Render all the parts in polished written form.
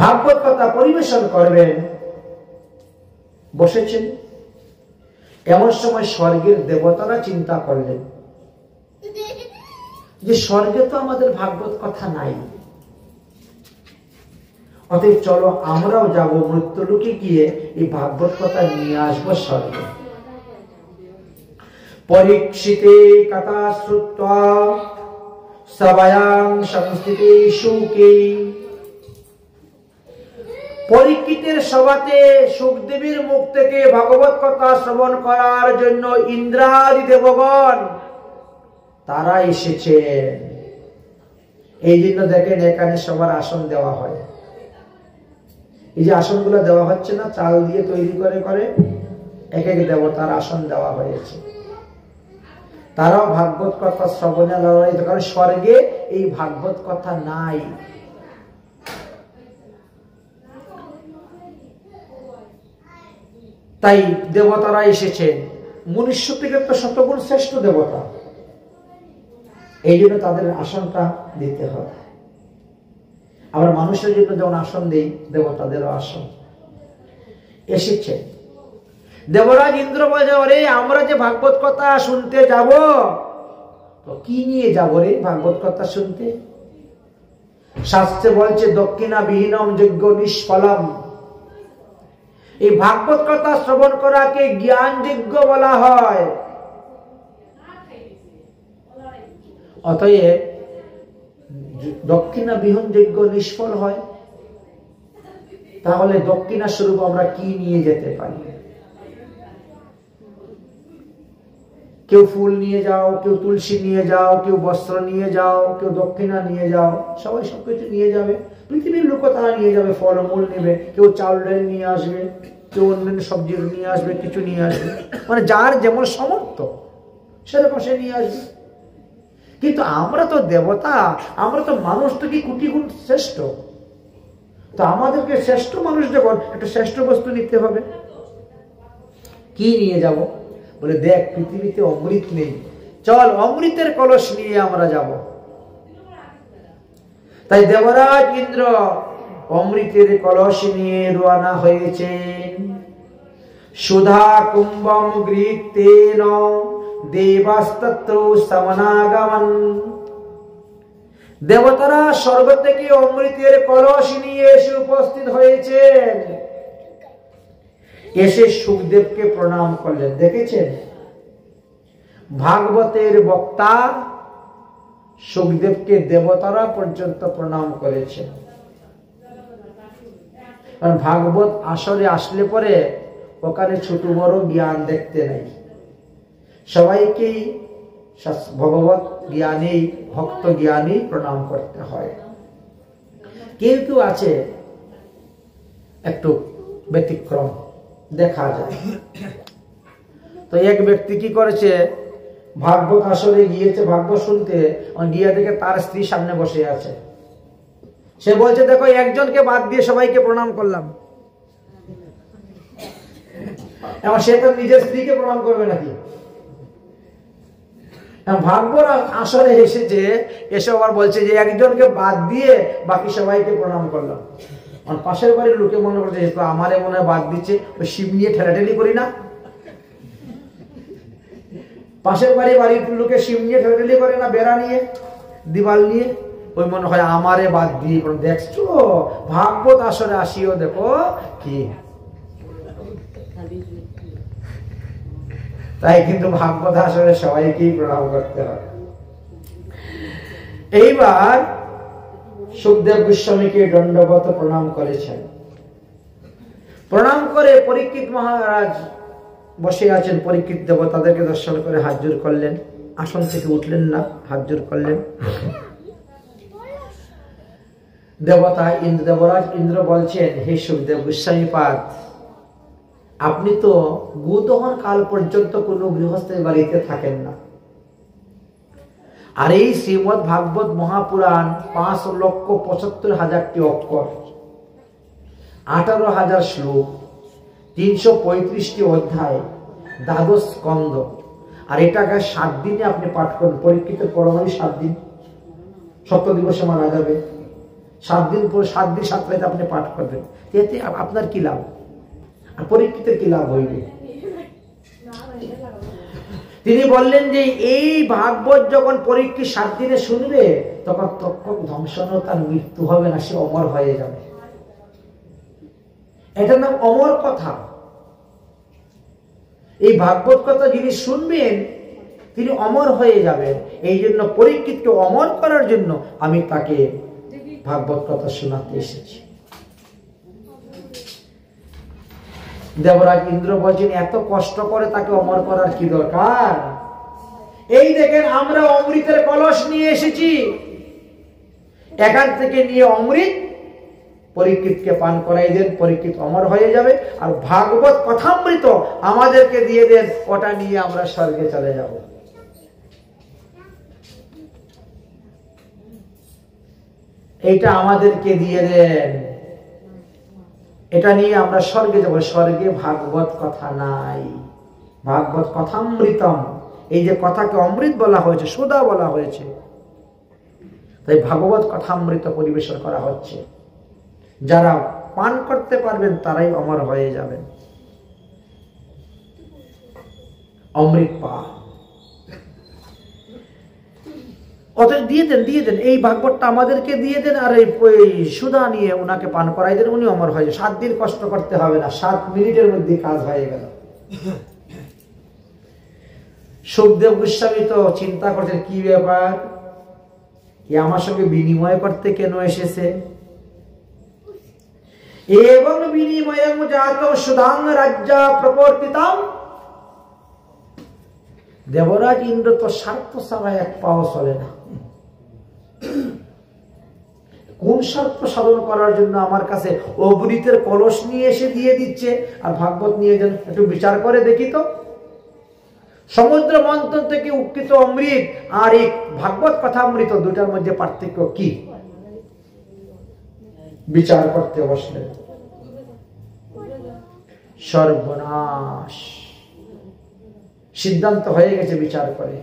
ভাগবত কথা পরিবেশন করবেন, বসেছেন। এমন সময় স্বর্গের দেবতারা চিন্তা করলেন যে স্বর্গে তো আমাদের ভাগবত কথা নাই, অতএব চলো আমরাও যাব মৃত্যুলোকে গিয়ে এই ভাগবত কথা নিয়ে আসবো স্বর্গে। পরীক্ষিতে কথা শ্রুত্বা সবায়াং সংস্থিতে সুখে। পরীক্ষিতের সভাতে সুখদেবের মুখ থেকে ভাগবত কথা শ্রবণ করার জন্য ইন্দ্রাদি দেবগণ তারা এসেছেন। এই জন্য দেখেন এখানে সবার আসন দেওয়া হয়। এই যে আসনগুলো দেওয়া হচ্ছে না, চাল দিয়ে তৈরি করে করে এক এক দেবতার আসন দেওয়া হয়েছে। তারাও ভাগবত কথা শ্রবণে লড়াই, কারণ স্বর্গে এই ভাগবত কথা নাই। তাই দেবতারা এসেছেন। মনুষ্য থেকে তো শতগুণ শ্রেষ্ঠ দেবতা, এই জন্য তাদের আসনটা দিতে হবে। আমরা মানুষের জন্য যেমন আসন দিই, দেবতাদেরও আসন এসেছে। দেবরাজ ইন্দ্র বলে, ওরে আমরা যে ভাগবত কথা শুনতে যাব, তো কি নিয়ে যাব রে ভাগবত কথা শুনতে? শাস্ত্রে বলছে দক্ষিণা বিহীনম যজ্ঞ নিষ্ফলম। এই ভাগবত কথা শ্রবণ করাকে জ্ঞান যজ্ঞ বলা হয়। অতএব দক্ষিণা বিহীন যজ্ঞ নিষ্ফল হয়। তাহলে দক্ষিণা স্বরূপ আমরা কি নিয়ে যেতে পারি? কেউ ফুল নিয়ে যাও, কেউ তুলসী নিয়ে যাও, কেউ বস্ত্র নিয়ে যাও, কেউ দক্ষিণা নিয়ে যাও, সবাই সবকিছু নিয়ে যাবে। পৃথিবীর লোক তারা নিয়ে যাবে, ফলমূল নেবে, কেউ চাউল ডাল নিয়ে আসবে, কেউ অন্যান্য সবজি নিয়ে আসবে, কিছু নিয়ে আসবে, মানে যার যেমন সামর্থ্য সেরকম সে নিয়ে আসবে। কিন্তু আমরা তো দেবতা, আমরা তো মানুষ, তো কি কোটি গুণ শ্রেষ্ঠ। তো আমাদেরকে শ্রেষ্ঠ মানুষ যখন একটা শ্রেষ্ঠ বস্তু নিতে হবে। কি নিয়ে যাব? বলে দেখ পৃথিবীতে অমৃত নেই, চল অমৃতের কলস নিয়ে আমরা যাব। তাই দেবরাজ ইন্দ্র অমৃতের কলস নিয়ে রওনা হয়েছেন। সুধা কুম্ভম গৃহীতেন দেবাস্তত্র সমনাগমন। দেবতারা স্বর্গ থেকে অমৃতের কলস নিয়ে এসে উপস্থিত হয়েছেন। এসে সুখদেবকে প্রণাম করলেন। দেখেছেন ভাগবতের বক্তা সুখদেবকে দেবতারা পর্যন্ত প্রণাম করেছেন। কারণ ভাগবত আসরে আসলে পরে ওখানে ছোট বড় জ্ঞান দেখতে নাই, সবাইকেই ভগবত জ্ঞানী ভক্ত জ্ঞানী প্রণাম করতে হয়। কেউ কেউ আছে একটু ব্যতিক্রম দেখা যায়। তো এক ব্যক্তি কি করেছে, ভাগবত আসরে গিয়েছে ভাগবত শুনতে, গিয়ে দেখে তার স্ত্রী সামনে বসে আছে। সে বলছে দেখো একজনকে বাদ দিয়ে সবাইকে প্রণাম করলাম। এবার সে তো নিজের স্ত্রীকে প্রণাম করবে নাকি? ভাগবত আসরে এসেছে, এসে আবার বলছে যে একজনকে বাদ দিয়ে বাকি সবাইকে প্রণাম করলাম। পাশের বাড়ির লোকে মনে করছে আমারে মনে হয় বাদ দিচ্ছে, ওই শিব নিয়ে ঠেলাঠেলি করি না। পাশের বাড়ির লোকে শিব নিয়ে ঠেলাঠেলি করে না, বেড়া নিয়ে দিবাল নিয়ে, ওই মনে হয় আমারে বাদ দিয়ে। দেখছো ভাগবত আসরে আসিও দেখো কি। তাই কিন্তু ভাগবত আসরে সবাইকেই প্রণাম করতে হবে। এইবার সুখদেব গোস্বামীকে দণ্ডবত প্রণাম করেছেন। প্রণাম করে পরীক্ষিত মহারাজ বসে আছেন। পরীক্ষিত দেবতাদেরকে দর্শন করে হাত জোড় করলেন, আসন থেকে উঠলেন না, হাত জোড় করলেন। দেবরাজ ইন্দ্র বলছেন, হে সুখদেব গোস্বামীপাদ, আপনি তো গোদহন কাল পর্যন্ত কোনো গৃহস্থের বাড়িতে থাকেন না। আর এই শ্রীমদ্ ভাগবত মহাপুরাণ 5,75,000 অক্ষর, 18,000 শ্লোক, 335টি অধ্যায়, 12 স্কন্ধ, আর এটাকে 7 দিনে আপনি পাঠ করেন। পরীক্ষিত পরমাণু 7 দিন, 7 দিবসে মারা যাবে। 7 দিন পর 7 দিন 7 রাত আপনি পাঠ করবেন, এতে আপনার কি লাভ? আর পরীক্ষিতের কি লাভ হইবে? তিনি বললেন যে এই ভাগবত যখন পরীক্ষিত 7 দিনে শুনবে, তখন তক্ষক ধ্বংসন, তার মৃত্যু হবে না, সে অমর হয়ে যাবে। এটার নাম অমর কথা। এই ভাগবত কথা যিনি শুনবেন তিনি অমর হয়ে যাবেন। এই জন্য পরীক্ষিতকে অমর করার জন্য আমি তাকে ভাগবত কথা শোনাতে এসেছি। দেবরাজ ইন্দ্র বলছেন এত কষ্ট করে তাকে অমর করার কি দরকার? এই দেখেন আমরা অমৃতের কলস নিয়ে এসেছি, এখান থেকে নিয়ে অমৃত পরীক্ষিতকে পান করাই দেন, পরীক্ষিত অমর হয়ে যাবে। আর ভাগবত কথামৃত আমাদেরকে দিয়ে দেন, ওটা নিয়ে আমরা স্বর্গে চলে যাব। এইটা আমাদেরকে দিয়ে দেন, এটা নিয়ে আমরা স্বর্গে যাব। স্বর্গে ভাগবত কথা নাই, ভাগবত কথামৃতম। এই যে কথাকে অমৃত বলা হয়েছে, সুধা বলা হয়েছে, তাই ভাগবত কথামৃত পরিবেশন করা হচ্ছে। যারা পান করতে পারবেন তারাই অমর হয়ে যাবেন। অমৃত পা অতএব দিয়ে দেন এই ভাগবতটা আমাদেরকে দিয়ে দেন, আর এই সুধা নিয়ে ওনাকে পান করাই দেন, উনি অমর হয়ে যান। 7 দিন কষ্ট করতে হবে না, 7 মিনিটের মধ্যে কাজ হয়ে গেল। সুখদেব গোস্বামী তো চিন্তা করছেন কি ব্যাপার, কি আমার সঙ্গে বিনিময় করতে কেন এসেছে? এবং বিনিময়ং জাতং সুধাং রাজ্যা প্রবর্তিতাম। দেবরাজ ইন্দ্র তো স্বার্থ ছাড়া এক পাও চলে না। কোন স্বার্থ সাধন করার জন্য আমার কাছে অমৃতের কলস নিয়ে এসে দিয়ে দিচ্ছে, আর ভাগবত নিয়ে যান? একটু বিচার করে দেখি তো, সমুদ্র মন্থন থেকে উৎকৃত অমৃত আর এই ভাগবত কথামৃত দুটার মধ্যে পার্থক্য কি? বিচার করতে বসলেন, সর্বনাশ। সিদ্ধান্ত হয়ে গেছে বিচার করে,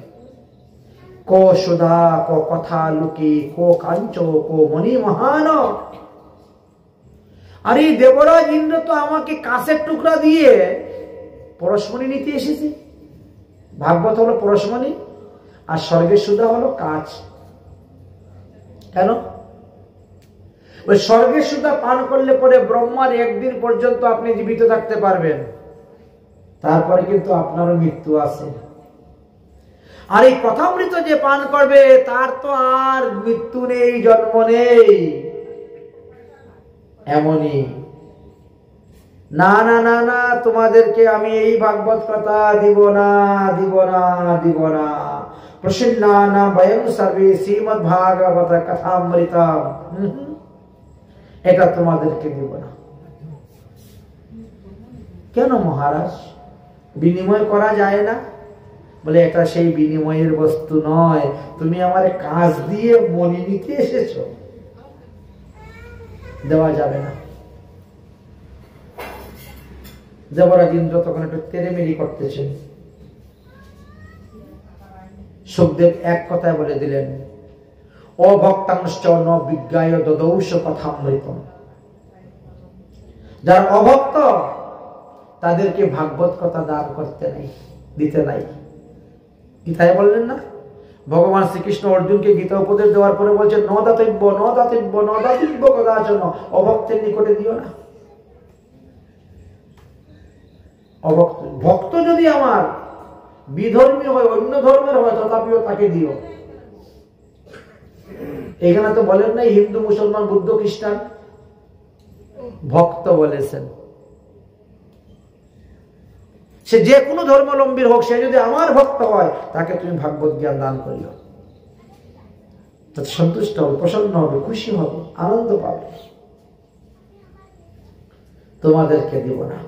কো সুধা কো কথা লুকি কো কাঞ্চ কো মণি মহান। আর এই দেবরাজ ইন্দ্র তো আমাকে কাঁচের টুকরা দিয়ে পরশমণি নিতে এসেছে। ভাগবত হলো পরশমণি, আর স্বর্গের সুধা হলো কাঁচ। কেন? ওই স্বর্গের সুধা পান করলে পরে ব্রহ্মার 1 দিন পর্যন্ত আপনি জীবিত থাকতে পারবেন, তারপরে কিন্তু আপনারও মৃত্যু আছে। আর এই কথামৃত যে পান করবে তার তো আর মৃত্যু নেই, জন্ম নেই। এমনই না না না না, তোমাদেরকে আমি এই ভাগবত কথা দিব না, দিব না, দিব না। প্রসন্না না বয়ং সর্বে শ্রীমদ্ ভাগবত কথামৃতম, এটা তোমাদেরকে দিব না। কেন মহারাজ, বিনিময় করা যায় না? বলে এটা সেই বিনিময়ের বস্তু নয়, তুমি আমার কাজ দিয়ে মনি নিতে এসেছো, দেওয়া যাবে না। দেবরাজ ইন্দ্র তখন একটু তেরেমেরি করতেছেন। সুখদেব এক কথায় বলে দিলেন, অভক্তাংশ ন বিজ্ঞায় দদৌষ কথামৃতম। যার অভক্ত তাদেরকে ভাগবত কথা দান করতে নাই, দিতে নাই। গীতায় বললেন না, ভগবান শ্রীকৃষ্ণ অর্জুনকে গীতা উপদেশ দেওয়ার পরে বলছেন, ন দাতব্য ন দাতব্য ন দাতব্য কদাচন, অভক্তের নিকটে দিও না। অভক্ত, ভক্ত যদি আমার বিধর্মী হয়, অন্য ধর্মের হয়, তথাপিও তাকে দিও। এখানে তো বলেন নাই হিন্দু মুসলমান বুদ্ধ খ্রিস্টান, ভক্ত বলেছেন। সে যে কোনো ধর্মাবলম্বীর হোক, সে যদি আমার ভক্ত হয় তাকে তুমি ভাগবত জ্ঞান দান করিও, তাতে সন্তুষ্ট হবে, প্রসন্ন হবে, খুশি হবে, আনন্দ পাবে। তোমাদেরকে দিব না।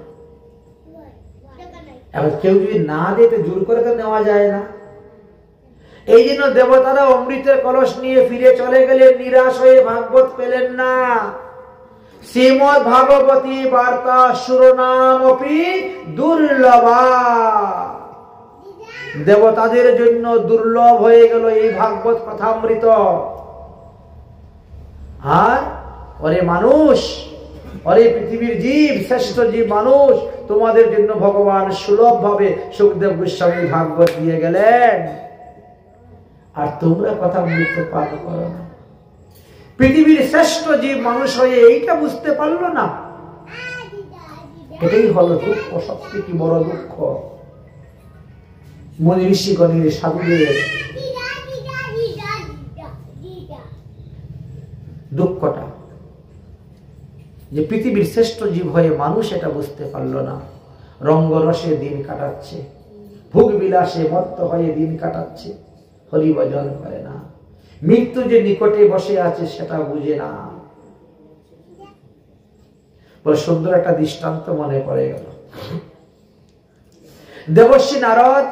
এবার কেউ যদি না দিতে জোর করে তো নেওয়া যায় না। এই জন্য দেবতারা অমৃতের কলস নিয়ে ফিরে চলে গেলেন, নিরাশ হয়ে ভাগবত পেলেন না। শ্রীমদ্ ভাগবতী বার্তা শিরোনামপি দুর্লভা। দেবতাদের জন্য দুর্লভ হয়ে গেল এই ভাগবত কথামৃত। আর ওরে মানুষ, ওরে পৃথিবীর জীব, শ্রেষ্ঠ জীব মানুষ, তোমাদের জন্য ভগবান সুলভ ভাবে সুখদেব গোস্বামী ভাগবত দিয়ে গেলেন, আর তোমরা কথা বলতে পারো করো না। পৃথিবীর শ্রেষ্ঠ জীব মানুষ হয়ে এইটা বুঝতে পারলো না। এটাই হলো দুঃখ, সত্যি কি বড় দুঃখ। মুনি ঋষিগণের, সাধুদের দুঃখটা, যে পৃথিবীর শ্রেষ্ঠ জীব হয়ে মানুষ এটা বুঝতে পারলো না। রঙ্গরসে দিন কাটাচ্ছে, ভোগ বিলাসে মত্ত হয়ে দিন কাটাচ্ছে, হরিভজন করে না। মৃত্যু যে নিকটে বসে আছে সেটা বুঝে না। বড় সুন্দর একটা দৃষ্টান্ত মনে পড়ে গেল। দেবর্ষি নারদ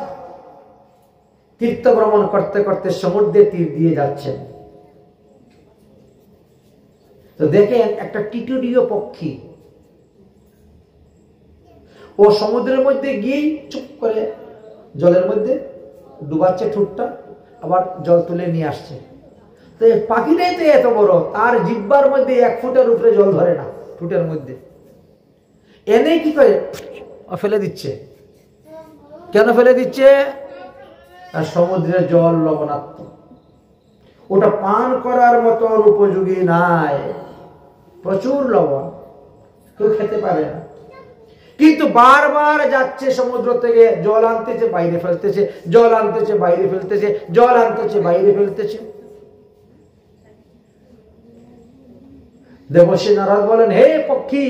তীর্থ ভ্রমণ করতে করতে সমুদ্রে তীর দিয়ে যাচ্ছেন। তো দেখেন একটা টিটুরিও পক্ষী, ও সমুদ্রের মধ্যে গিয়ে চুপ করে জলের মধ্যে ডুবাচ্ছে ঠোঁটটা, আবার জল তুলে নিয়ে আসছে। তো পাখিটাই তো এত বড়, তার জিহ্বার মধ্যে 1 ফুটের উপরে জল ধরে না, ঠোঁটের মধ্যে এনে কি করে ফেলে দিচ্ছে। কেন ফেলে দিচ্ছে? আর সমুদ্রের জল লবণাক্ত, ওটা পান করার মতো উপযোগী নাই, প্রচুর লবণ, কেউ খেতে পারে না। কিন্তু বারবার যাচ্ছে সমুদ্র থেকে, জল আনতেছে বাইরে ফেলতেছে, জল আনতেছে বাইরে ফেলতেছে, জল আনতেছে বাইরে ফেলতেছে। দেবর্ষি নারদ বলেন, হে পক্ষী,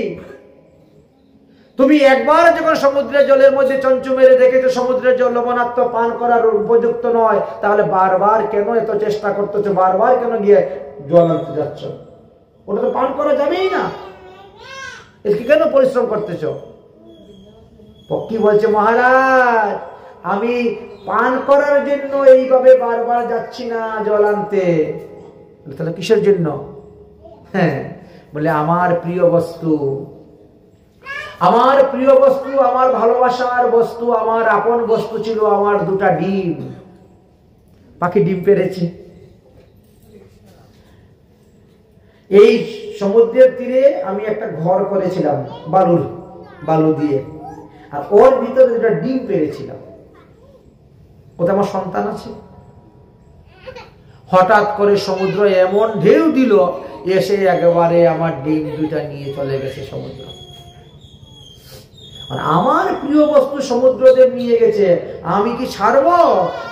তুমি একবার যখন সমুদ্রের জলের মধ্যে চঞ্চু মেরে দেখেছো সমুদ্রের জল লবণাক্ত, পান করার উপযুক্ত নয়, তাহলে বারবার কেন এত চেষ্টা করতেছো, বারবার কেন গিয়ে জল আনতে যাচ্ছ? ওটা তো পান করা যাবেই না, একে কেন পরিশ্রম করতেছো? পক্ষী বলছে, মহারাজ, আমি পান করার জন্য এইভাবে বারবার যাচ্ছি না জল আনতে। তাহলে কিসের জন্য? হ্যাঁ, বলে আমার প্রিয় বস্তু, আমার প্রিয় বস্তু, আমার ভালোবাসার বস্তু, আমার আপন বস্তু ছিল আমার 2টা ডিম। পাখি ডিম পেড়েছে। এই সমুদ্রের তীরে আমি একটা ঘর করেছিলাম বালু দিয়ে, আর ওর ভিতরে 2টা ডিম পেড়েছিলাম। ওটা আমার সন্তান আছে। হঠাৎ করে সমুদ্র এমন ঢেউ দিল, এসে একেবারে আমার ডিম 2টা নিয়ে চলে গেছে সমুদ্র। আমার প্রিয় বস্তু সমুদ্রদেব নিয়ে গেছে, আমি কি ছাড়বো?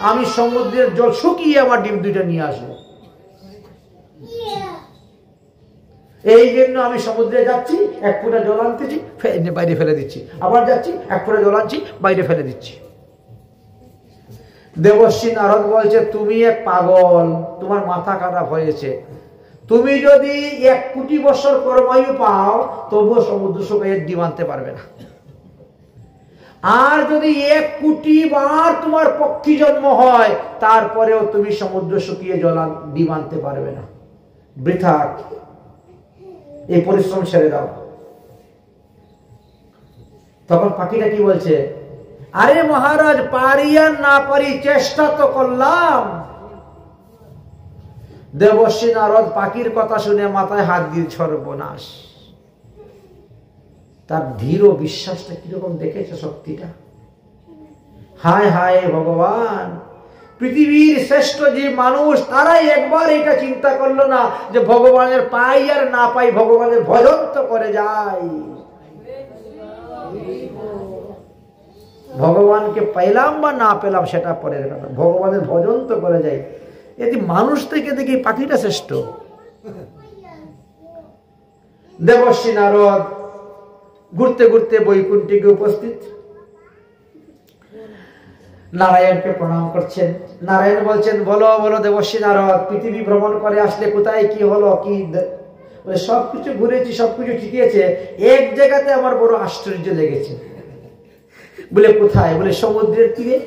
আমি সমুদ্রের জল শুকিয়ে আমার ডিম 2টা নিয়ে আসবো। এই জন্য আমি সমুদ্রে যাচ্ছি, 1 ফুটা জল আনতেছি, বাইরে ফেলে দিচ্ছি, আবার যাচ্ছি, 1 ফুটা জল আনছি, বাইরে ফেলে দিচ্ছি। দেবর্ষি নারদ বলছে, তুমি এক পাগল, তোমার মাথা খারাপ হয়েছে। তুমি যদি 1 কোটি বছর কর্মায়ু পাও, তবুও সমুদ্র শুকিয়ে ডিম আনতে পারবে না। আর যদি 1 কোটি বার তোমার পক্ষী জন্ম হয়, তারপরেও তুমি সমুদ্র শুকিয়ে ডিম আনতে পারবে না। বৃথা, এই পরিশ্রম ছেড়ে দাও। তখন পাখিটা কি বলছে, আরে মহারাজ, পারি আর না পারি, চেষ্টা তো করলাম। দেবর্ষি নারদ পাখির কথা শুনে মাথায় হাত দিয়ে, সর্বনাশ। তার ধীর বিশ্বাসটা কিরকম দেখেছে, শক্তিটা। হায় হায় ভগবান, পৃথিবীর শ্রেষ্ঠ যে মানুষ, তারাই একবার এটা চিন্তা করলো না যে ভগবানের পাই আর না পাই, ভগবানের ভজন তো করে যাই। ভগবানকে পাইলাম বা না পেলাম সেটা পরের কথা, ভগবানের ভজন তো করে যাই। এটি মানুষ থেকে দেখি পাখিটা শ্রেষ্ঠ। দেবর্ষি নারদ ঘুরতে ঘুরতে বৈকুণ্ঠে উপস্থিত, নারায়ণকে প্রণাম করছেন। নারায়ণ বলছেন, বলো বলো দেবর্ষি নারদ, পৃথিবী ভ্রমণ করে আসলে কোথায় কি হলো, কি? বলে, সবকিছু ঘুরেছি, সবকিছু ঠিকই আছে, এক জায়গাতে আমার বড় আশ্চর্য লেগেছে। বলে, কোথায়? বলে, সমুদ্রের তীরে।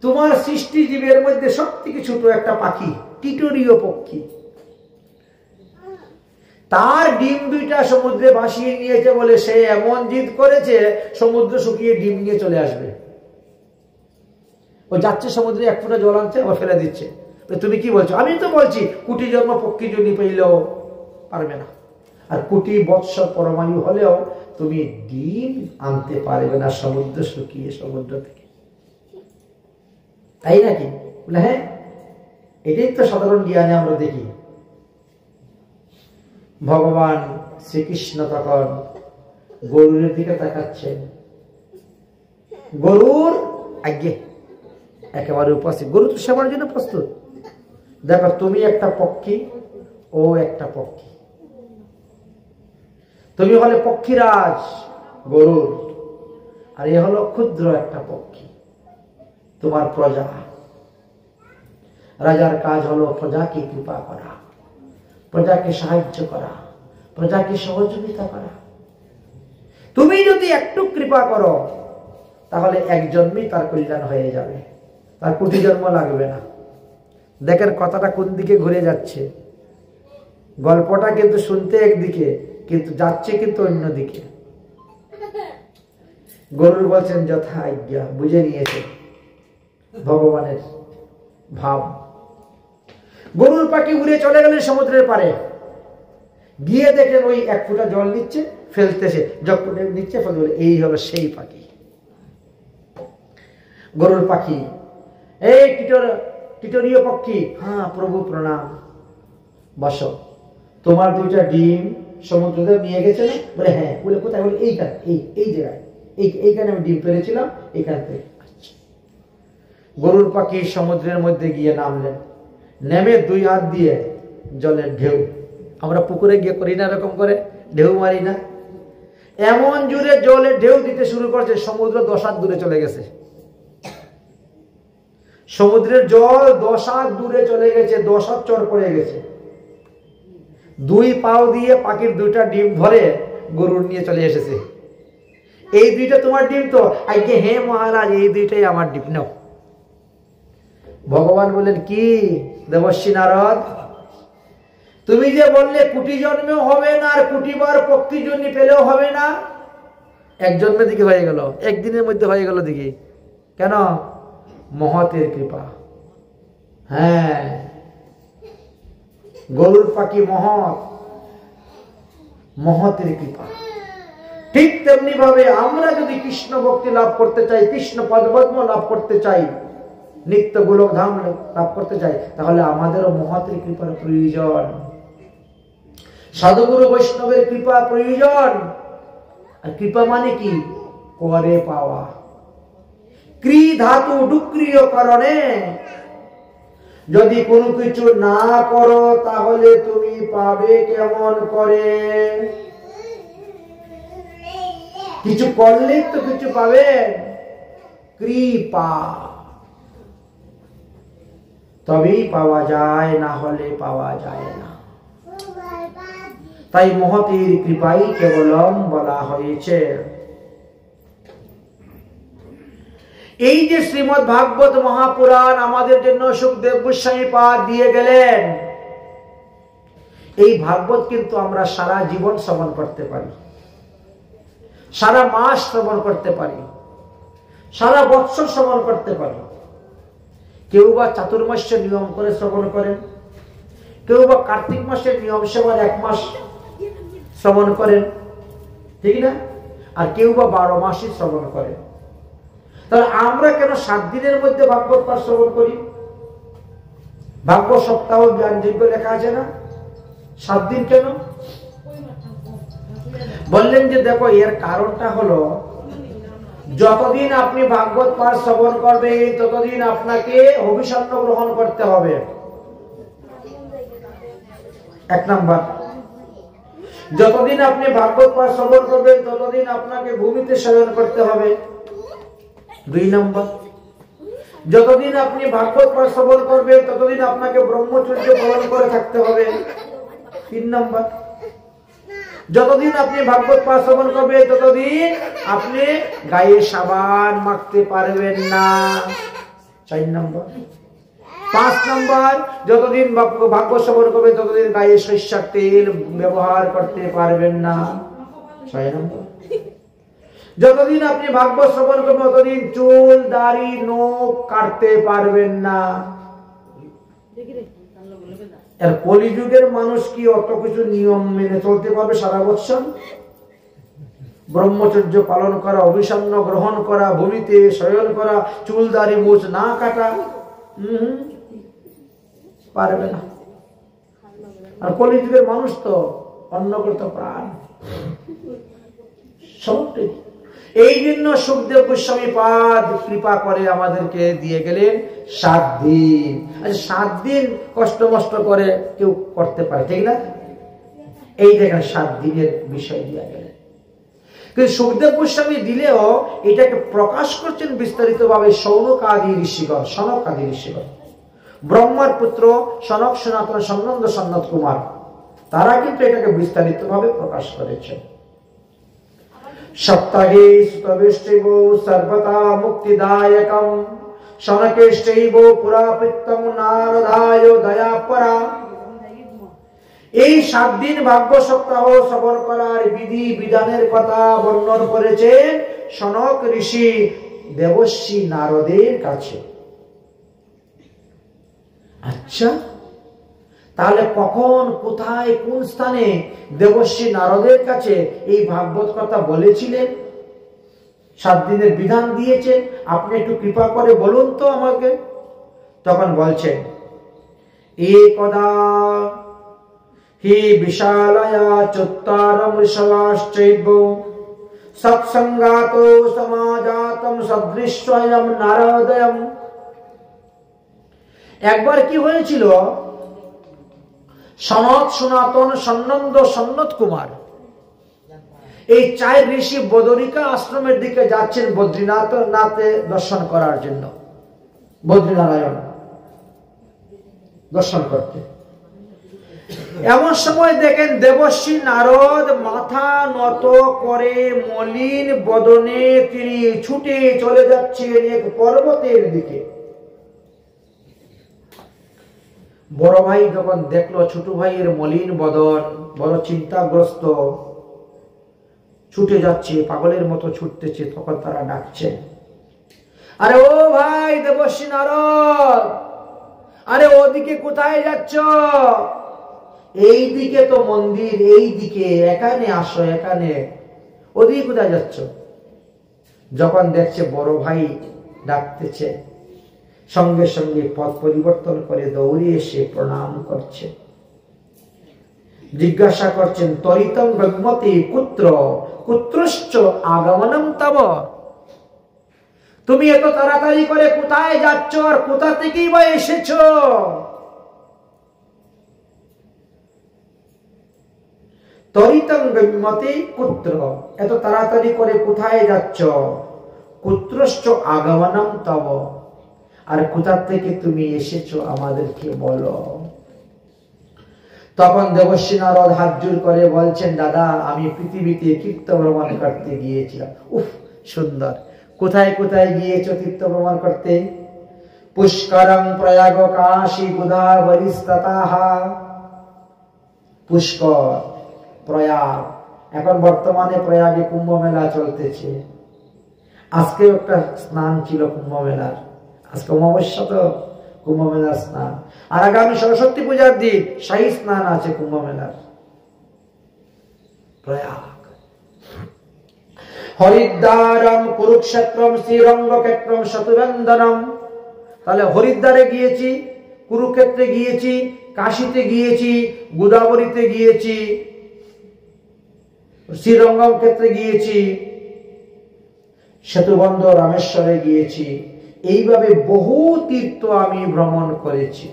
তোমার সৃষ্টি জীবের মধ্যে সব থেকে ছোট একটা পাখি, টিটোরিও পক্ষী, তার ডিম 2টা সমুদ্রে ভাসিয়ে নিয়েছে বলে সে এমন জিদ করেছে সমুদ্র শুকিয়ে ডিম নিয়ে চলে আসবে। ও যাচ্ছে সমুদ্রে, 1 ফুটা জল আনছে, আবার ফেলে দিচ্ছে। তুমি কি বলছো? আমি তো বলছি কোটি জন্ম পক্ষী জনি পেলেও পারবে না। আর কোটি বৎসর পরমায়ু হলেও তুমি ডিম আনতে পারবে না সমুদ্র শুকিয়ে সমুদ্র থেকে, তাই নাকি? বলে হ্যাঁ, এটাই তো সাধারণ জ্ঞানে আমরা দেখি। ভগবান শ্রীকৃষ্ণ তখন গরুরের দিকে তাকাচ্ছেন, গরুর আগে একেবারে উপস্থিত, গরু তো সেবার জন্য প্রস্তুত। দেখো তুমি একটা পক্ষী, ও একটা পক্ষী, তুমি হলে পক্ষীরাজ গরুর, আর এ হলো ক্ষুদ্র একটা পক্ষী, তোমার প্রজা। রাজার কাজ হলো প্রজাকে কৃপা করা, প্রজাকে সাহায্য করা, প্রজাকে সহযোগিতা করা। তুমি যদি একটু কৃপা করো তাহলে এক জন্মেই তার কল্যাণ হয়ে যাবে, তার কোটি জন্ম লাগবে না। দেখেন কথাটা কোন দিকে ঘুরে যাচ্ছে, গল্পটা কিন্তু শুনতে একদিকে কিন্তু যাচ্ছে কিন্তু অন্যদিকে। গরুর বলছেন যথা আজ্ঞা, বুঝে নিয়েছে ভগবানের ভাব। গরুর পাখি উড়ে চলে গেলেন সমুদ্রের পারে, গিয়ে দেখেন ওই এক ফোঁটা জল নিচ্ছে, ফেলতেছে, যখন নিচ্ছে ফেলতে, বলে এই হলো সেই পাখি। গরুর পাখি, এই টিটরীয় পক্ষী, হ্যাঁ প্রভু প্রণাম, বসো। তোমার দুইটা ডিম সমুদ্রে নিয়ে গেছে না? বলে হ্যাঁ। বলে কোথায়? বলে এইখানে, এই জায়গায়, এইখানে আমি ডিম পেরেছিলাম, এইখান থেকে। গরুর পাখি সমুদ্রের মধ্যে গিয়ে নামলেন, নেমে দুই হাত দিয়ে জলের ঢেউ, আমরা পুকুরে গিয়ে করি না এরকম করে ঢেউ মারি না, এমন জোরে জলের ঢেউ দিতে শুরু করছে, সমুদ্র 10 হাত দূরে চলে গেছে। সমুদ্রের জল 10 হাত দূরে চলে গেছে, 10 হাত চর পড়ে গেছে। দুই পাও দিয়ে পাখির দুইটা ডিম ধরে গরুর নিয়ে চলে এসেছে। এই দুইটা তোমার ডিম তো? আজকে হে মহারাজ, এই দুইটাই আমার ডিম, নাও। ভগবান বললেন কি দেবর্ষী নারদ, তুমি যে বললে কোটি জন্মেও হবে না, আর কোটিবার পক্ষী জন্য পেলেও হবে না, এক জন্মের দিকে হয়ে গেল, একদিনের মধ্যে হয়ে গেল দিকে। কেন? মহতের কৃপা। হ্যাঁ, গরুর পাখি মহতের কৃপা। ঠিক তেমনি ভাবে আমরা যদি কৃষ্ণ ভক্তি লাভ করতে চাই, কৃষ্ণ পদপদ্ম লাভ করতে চাই, নিত্য গোলক ধাম লাভ করতে চাই, তাহলে আমাদেরও মহতের কৃপার প্রয়োজন, সাধুগুরু বৈষ্ণবের কৃপা প্রয়োজন। আর কৃপা মানে কি? করে পাওয়া। ক্রি ধাতু ডুক্রিয় কারণে, যদি কোনো কিছু না করো তাহলে তুমি পাবে কেমন করে? কিছু করলে তো কিছু পাবে, কৃপা তবেই পাওয়া যায়, না হলে পাওয়া যায় না। তাই মহতের কৃপাই কেবলম বলা হয়েছে। এই যে শ্রীমদ্ ভাগবত মহাপুরাণ আমাদের জন্য সুখদেব গোস্বামী পাদ দিয়ে গেলেন, এই ভাগবত কিন্তু আমরা সারা জীবন শ্রবণ করতে পারি, সারা মাস শ্রবণ করতে পারি, সারা বৎসর শ্রবণ করতে পারি। কেউ বা চাতুর্মাস্য নিয়ম করে শ্রবণ করেন, কেউ বা কার্তিক মাসের নিয়ম সেবার 1 মাস শ্রবণ করেন, ঠিক না? আর কেউ বা 12 মাসই শ্রবণ করেন। তাহলে আমরা কেন 7 দিনের মধ্যে ভাগবত পাঠ শ্রবণ করি? ভাগবত সপ্তাহ জ্ঞানযোগ্য লেখা আছে না? 7 দিন কেন? বললেন যে দেখো, এর কারণটা হলো, যতদিন আপনি ভাগবত পাঠ শ্রবণ করবেন ততদিন আপনাকে অভিষণ্ণ গ্রহণ করতে হবে, 1 নাম্বার। যতদিন আপনি ভাগবত পাঠ শ্রবণ করবেন ততদিন আপনাকে ভূমিতে শয়ন করতে হবে, 2 নম্বর। যতদিন আপনি ভাগবত পাঠ শ্রবণ করবেন ততদিন আপনাকে ব্রহ্মচর্য পালন করে থাকতে হবে, 3 নম্বর। যতদিন আপনি ভাগবত পাঠ শ্রবণ করবেন ততদিন আপনি গায়ে সাবান মাখতে পারবেন না, 4 নম্বর। 5 নম্বর, যতদিন ভাগবত শ্রবণ করবেন ততদিন গায়ে সরিষার তেল ব্যবহার করতে পারবেন না, 6 নম্বর। যতদিন আপনি ভাগবত শ্রবণ করবেন ততদিন চুল দাড়ি নখ কাটতে পারবেন না, আর কলিযুগের মানুষ কি অত কিছু নিয়ম মেনে চলতে পারবে সারা বৎসর? ব্রহ্মচর্য পালন করা, অভিসন্ন গ্রহণ করা, ভূমিতে শয়ন করা, চুল দাড়ি মুছ না কাটা, পারবে না। আর কলিযুগের মানুষ তো অন্নগত প্রাণ। এই জন্য সুখদেব গোস্বামী পাদ কৃপা করে আমাদেরকে দিয়ে গেলেন 7 দিন। আচ্ছা 7 দিন কষ্ট মষ্ট করে কেউ করতে পারে, ঠিক না? এই দেখেন 7 দিনের বিষয় দিয়ে গেলেন। কিন্তু সুখদেব গোস্বামী দিলেও এটাকে প্রকাশ করছেন বিস্তারিত ভাবে সৌনক আদি ঋষিগণ, সনক আদি ঋষিগণ, ব্রহ্মার পুত্র সনক, সনাতন, সনন্দ, সন্নত কুমার, তারা কিন্তু এটাকে বিস্তারিত ভাবে প্রকাশ করেছেন। সপ্তাহে সুতবেষ্টৈব সর্বতা মুক্তিদায়কম সনকেষ্টৈব পুরাপিত্তম নারদায় দয়াপরা। এই 7 দিন ভাগ্য সপ্তাহ শ্রবণ করার বিধি বিধানের কথা বর্ণন করেছেন সনক ঋষি দেবর্ষি নারদের কাছে। আচ্ছা, তাহলে কখন, কোথায়, কোন স্থানে দেবর্ষি নারদের কাছে এই ভাগবত কথা বলেছিলেন, 7 দিনের বিধান দিয়েছেন? আপনি একটু কৃপা করে বলুন তো আমাকে। তখন বলছেন, একদা হি বিশালয়া চত্বরম ঋষভাশ্চৈব সৎসঙ্গাতো সমাজাতম সদৃশ্যয়ম নারদয়ম। একবার কি হয়েছিল, সনত, সনাতন, সন্নন্দ, সন্নত কুমার এই 4 ঋষি বদরিকা আশ্রমের দিকে যাচ্ছেন বদ্রীনাথ নাথে দর্শন করার জন্য, বদ্রীনারায়ণ দর্শন করতে। এমন সময় দেখেন দেবর্ষি নারদ মাথা নত করে মলিন বদনে তিনি ছুটে চলে যাচ্ছেন এক পর্বতের দিকে। বড় ভাই যখন দেখলো ছোট ভাইয়ের মলিন বদন, বড় চিন্তাগ্রস্ত, ছুটে যাচ্ছে, পাগলের মতো ছুটতেছে, তখন তারা ডাকছে, আরে ও ভাই দেবর্ষি নারদ, আরে ওদিকে কোথায় যাচ্ছ? এই দিকে তো মন্দির, এই দিকে, এখানে আসো, এখানে। ওদিকে কোথায় যাচ্ছ? যখন দেখছে বড় ভাই ডাকতেছে, সঙ্গে সঙ্গে পথ পরিবর্তন করে দৌড়ে এসে প্রণাম করছে, জিজ্ঞাসা করছেন, তরিতং গম্যতে কুত্র কুত্রশ্চ আগমনম তব। তুমি এত তাড়াতাড়ি করে কোথায় যাচ্ছ আর কোথা থেকেই বা এসেছো? তরিতং গম্যতে কুত্র, এত তাড়াতাড়ি করে কোথায় যাচ্ছ? কুত্রশ্চ আগমনম তব, আর কোথা থেকে তুমি এসেছো আমাদেরকে বলো। তখন দেবর্ষি নারদ হাত জোর করে বলছেন, দাদা আমি পৃথিবীতে তীর্থ ভ্রমণ করতে গিয়েছিলাম। উফ, সুন্দর। কোথায় কোথায় গিয়েছো তীর্থ ভ্রমণ করতে? পুষ্করং প্রয়াগ কাশী গোদাবরীস্ততাহ। পুষ্কর, প্রয়াগ, এখন বর্তমানে প্রয়াগে কুম্ভ মেলা চলতেছে। আজকে একটা স্নান ছিল কুম্ভ মেলার, আজকে অমাবস্যা তো কুম্ভ মেলার স্নান, আর আগামী সরস্বতী পূজার দিন শাহী স্নান আছে কুম্ভ মেলার। প্রয়াগ, হরিদ্বারম কুরুক্ষেত্রম শ্রীরঙ্গক্ষেত্রম শতবন্ধনম। তাহলে হরিদ্বারে গিয়েছি, কুরুক্ষেত্রে গিয়েছি, কাশীতে গিয়েছি, গোদাবরীতে গিয়েছি, শ্রীরঙ্গম ক্ষেত্রে গিয়েছি, সেতুবন্ধ রামেশ্বরে গিয়েছি। এইভাবে বহু তীর্থ আমি ভ্রমণ করেছি,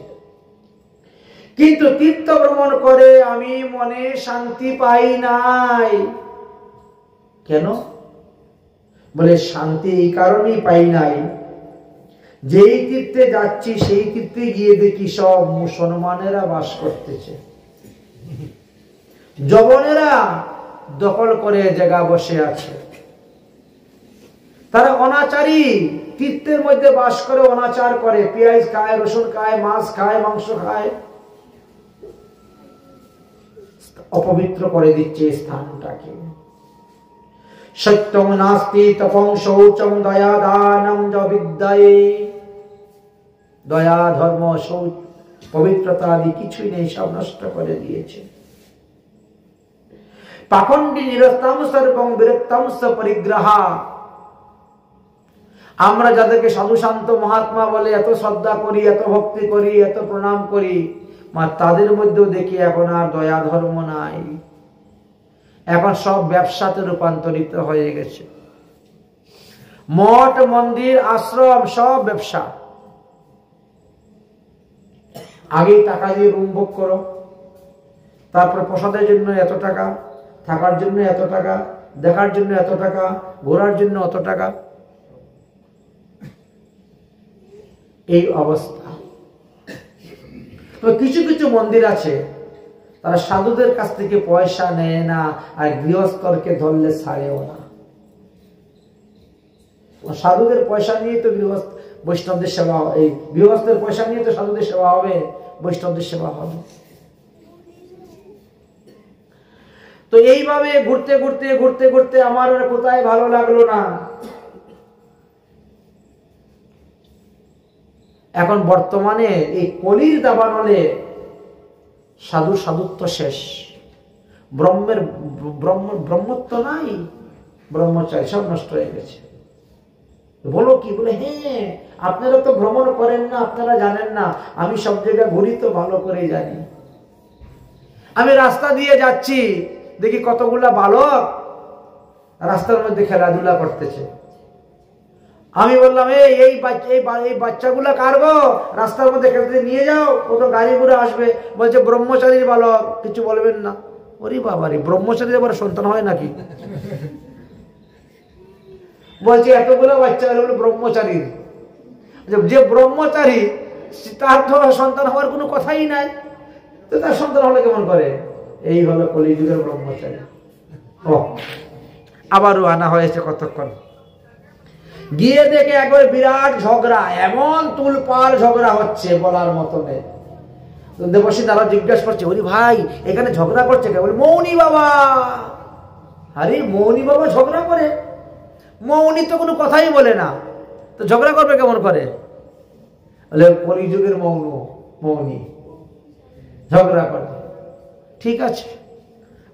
কিন্তু তীর্থ ভ্রমণ করে আমি মনে শান্তি পাই নাই। কেন? বলে শান্তি এই কারণেই পাই নাই, যেই তীর্থে যাচ্ছি সেই তীর্থে গিয়ে দেখি সব মুসলমানেরা বাস করতেছে, যবনেরা দখল করে জায়গা বসে আছে, তারা অনাচারী, তীর্থের মধ্যে বাস করে অনাচার করে, পেঁয়াজ খায়, রসুন খায়, মাছ খায়, মাংস খায়, অপবিত্র করে দিচ্ছে স্থানটাকে। সত্যং নাস্তি তপং শৌচং দয়া দানং চ বিদ্যায়ে। দয়া, ধর্ম, শৌচ, পবিত্রতা আদি কিছুই নেই, সব নষ্ট করে দিয়েছে। পাখণ্ডী নিরস্তাম সর্বং বিরক্তাম পরিগ্রহা। আমরা যাদেরকে সাধু শান্ত মহাত্মা বলে এত শ্রদ্ধা করি, এত ভক্তি করি, এত প্রণাম করি, তাদের মধ্যেও দেখি এখন আর দয়া ধর্ম নাই, এখন সব ব্যবসাতে রূপান্তরিত হয়ে গেছে। মঠ মন্দির আশ্রম সব ব্যবসা। আগেই টাকা দিয়ে রুম বুক করো, তারপর প্রসাদের জন্য এত টাকা, থাকার জন্য এত টাকা, দেখার জন্য এত টাকা, ঘোরার জন্য অত টাকা। এই অবস্থা। তো কিছু কিছু মন্দির আছে তারা সাধুদের কাছ থেকে পয়সা নেয় না, আর গৃহস্থকে ধরলে ছাড়েও না। সাধুদের পয়সা নিয়ে তো বৈষ্ণবদের সেবা, এই গৃহস্থের পয়সা নিয়ে তো সাধুদের সেবা হবে, বৈষ্ণবদের সেবা হবে। তো এইভাবে ঘুরতে ঘুরতে ঘুরতে ঘুরতে আমার কোথায় ভালো লাগলো না। এখন বর্তমানে এই কলির দাবানলে সাধু সাধুত্ব শেষ, ব্রহ্মত্ব নাই, ব্রহ্মচারী সব নষ্ট হয়ে গেছে। বলো কি? বলে হ্যাঁ, আপনারা তো ভ্রমণ করেন না, আপনারা জানেন না, আমি সব জায়গায় ঘুরি তো ভালো করেই জানি। আমি রাস্তা দিয়ে যাচ্ছি, দেখি কতগুলা বালক রাস্তার মধ্যে খেলাধুলা করতেছে। আমি বললাম এই বাচ্চাগুলা কার গো, রাস্তার মধ্যে খেলতে নিয়ে যাও, কত গাড়ি ঘুরে আসবে। বলছে ব্রহ্মচারীর বালক। কিছু বলবেন না। ওরে বাবারে, ব্রহ্মচারীর আবার সন্তান হয় নাকি? বলছে এতগুলো বাচ্চা হলো ব্রহ্মচারীর। যে ব্রহ্মচারী তার তো সন্তান হওয়ার কোনো কথাই নাই, তো তার সন্তান হলে কেমন করে? এই হলো কলিযুগের ব্রহ্মচারী। ও আবারও আনা হয়েছে কতক্ষণ। গিয়ে দেখে একবার বিরাট ঝগড়া, এমন তুলপাল ঝগড়া হচ্ছে বলার মতো নেই। দেবশ্রী তারা জিজ্ঞাসা করছে, ওরে ভাই এখানে ঝগড়া করছে কে? বলে মৌনী বাবা। আরে মৌনী বাবা ঝগড়া করে? মৌনী তো কোনো কথাই বলে না, তো ঝগড়া করবে কেমন করে? বলে কলিযুগের মৌনী ঝগড়া করে। ঠিক আছে,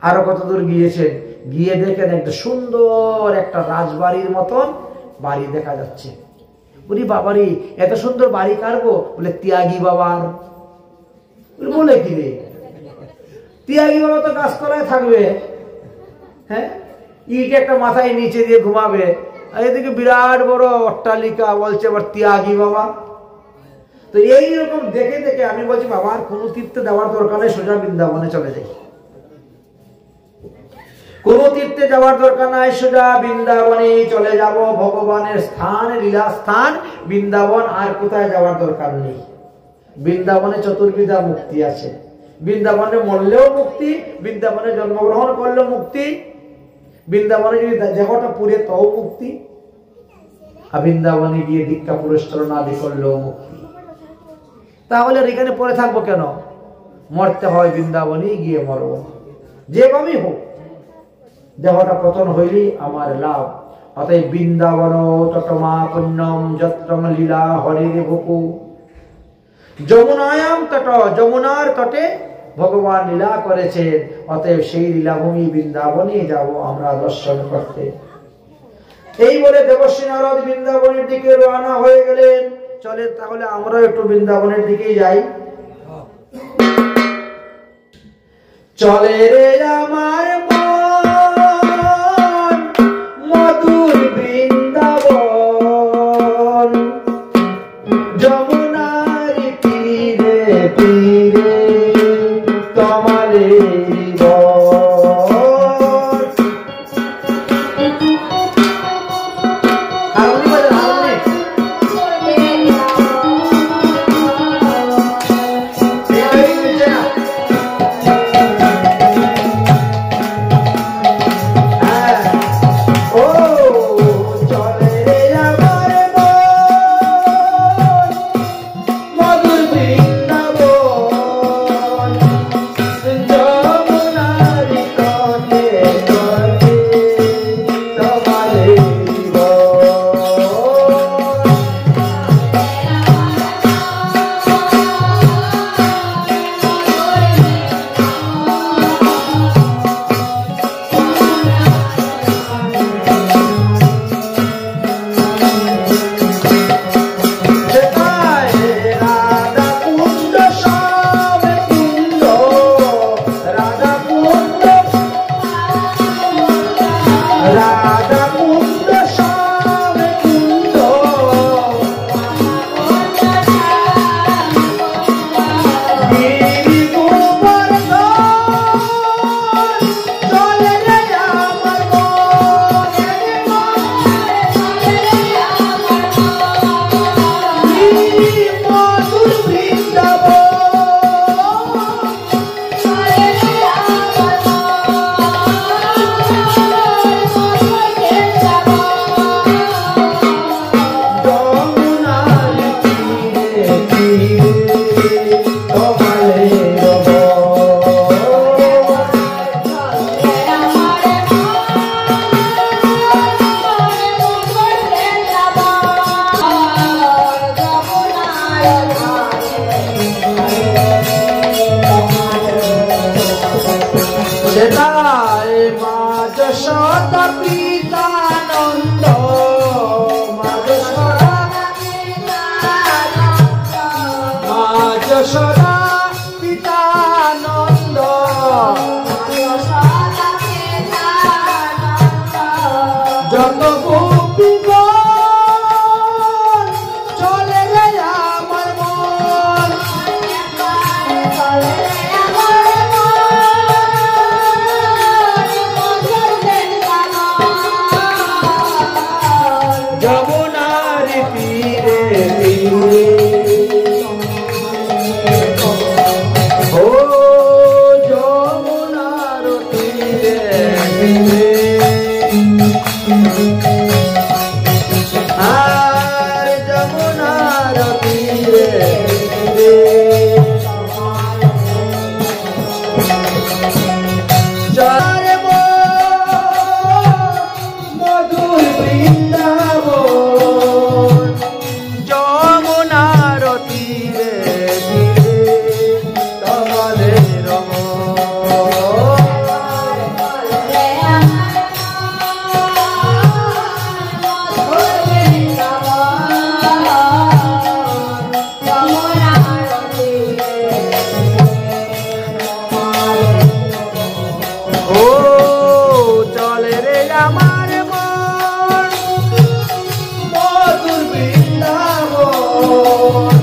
আরো কত দূর গিয়েছেন, গিয়ে দেখেন একটা সুন্দর একটা রাজবাড়ির মতন বাড়ি দেখা যাচ্ছে। বলি বাবারি, এত সুন্দর বাড়ি কার গো? বলে ত্যাগী বাবার। বলে কি রে? ত্যাগী বাবা তো গাছতলায় থাকবে, হ্যাঁ, ইট একটা মাথায় নিচে দিয়ে ঘুমাবে, আর এদিকে বিরাট বড় অট্টালিকা, বলছে আবার ত্যাগী বাবা। তো এইরকম দেখে দেখে আমি বলছি বাবা আর কোনো তীর্থে দেওয়ার দরকার নেই, সোজা বৃন্দাবনে চলে যাই। কোনো তীর্থে যাওয়ার দরকার নাই, সোজা বৃন্দাবনে চলে যাব। ভগবানের স্থান, লীলা স্থান বৃন্দাবন, আর কোথায় যাওয়ার দরকার নেই। বৃন্দাবনে চতুর্বিধা মুক্তি আছে। বৃন্দাবনে মরলেও মুক্তি, বৃন্দাবনে জন্মগ্রহণ করলেও মুক্তি, বৃন্দাবনে যদি দেহটা পুড়ে তাও মুক্তি, আর বৃন্দাবনে গিয়ে দীক্ষা পুরস্কার আদি করলেও মুক্তি। তাহলে এখানে পড়ে থাকবো কেন? মরতে হয় বৃন্দাবনেই গিয়ে মরব, যেভাবেই হোক। দেহটা পতন হইলেই আমার লাভ। অতএব বৃন্দাবন তটমা পুণ্যম যত্রম লীলা হরির ভুকু। যমুনায়াম তট, যমুনার তটে ভগবান লীলা করেছেন। অতএব সেই লীলাভূমি বৃন্দাবনে যাব আমরা দর্শন করতে। এই বলে দেবশ্রী নারদ বৃন্দাবনের দিকে রওনা হয়ে গেলেন। চলে তাহলে আমরা একটু বৃন্দাবনের দিকেই যাই। চলে রে আমার মন মধুর বৃন্দাবন, যমুনার তীরে তীরে তোমারে যশোদা পিতা নন্দ, মা যশোদা পিতা নন্দ, মা যশোদা পিতা নন্দ, যশোদা পিতা নন্দ, যত গোপীগণ চলে রে আমার মন, চলে রে আমার যমুনার তীরে তীরে, ও যমুনার তীরে তীরে, আর যমুনার তীরে তীরে, চারে মধুর বৃন্দাবন, যমুনার তীরে তীরে তোমাদের ও চলে রে আমার মন, মধুর বৃন্দাবন,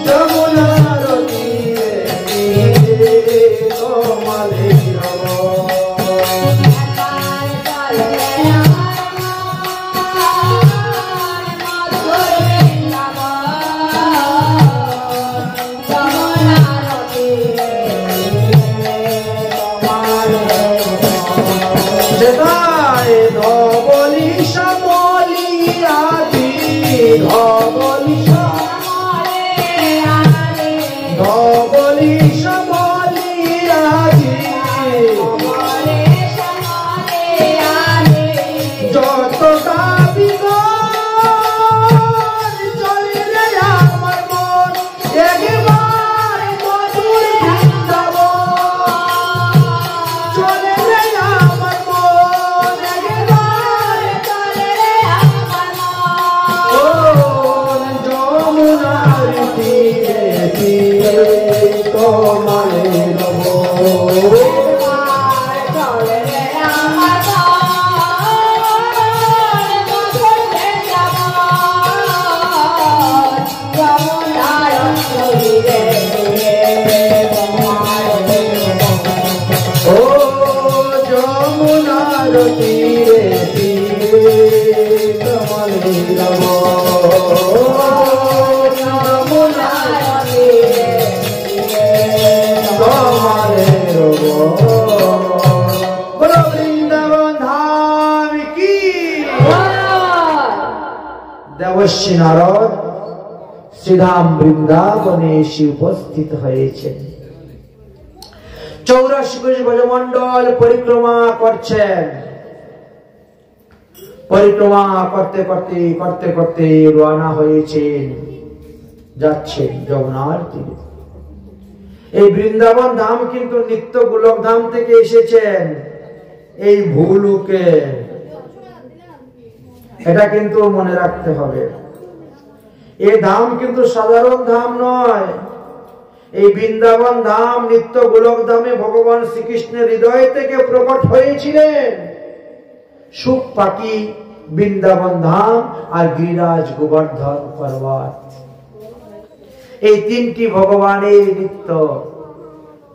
যমুনার তীরে তীরে তোমাদের ধবলি শ্যামলি আদি, ধবলি ধবলি শ্যামলি আদি, যত গাবিগণ চলে রে আমার মন, একবার মধুর বৃন্দাবন, চলে রে আমার মন, একবার চলে রে আমার মন, যমুনার তীরে তীরে তোমাদের চলে রে আমার ও যমুনার তীরে তীরে তোমাদের যমুনার তীরে তোমাদের বলো বৃন্দাবন ধাম কি। দেবর্ষি নারদ শ্রীধাম বৃন্দাবনে এসে উপস্থিত হয়েছেন। 84 কোষ ব্রজমণ্ডল পরিক্রমা করছেন। পরিক্রমা করতে করতে করতে করতে রওনা হয়েছেন, যাচ্ছেন যমুনার তীরে। এই বৃন্দাবন ধাম কিন্তু নিত্য গোলক ধাম থেকে এসেছেন এই ভূলোকে, এটা কিন্তু মনে রাখতে হবে। এই ধাম কিন্তু সাধারণ ধাম নয়। এই বৃন্দাবন ধাম নিত্য গোলক ধামে ভগবান শ্রীকৃষ্ণের হৃদয় থেকে প্রকট হয়েছিলেন। সুখ পাখি বৃন্দাবন ধাম আর গিরিরাজ গোবর্ধন পর্বত, এই তিনটি ভগবানের নিত্য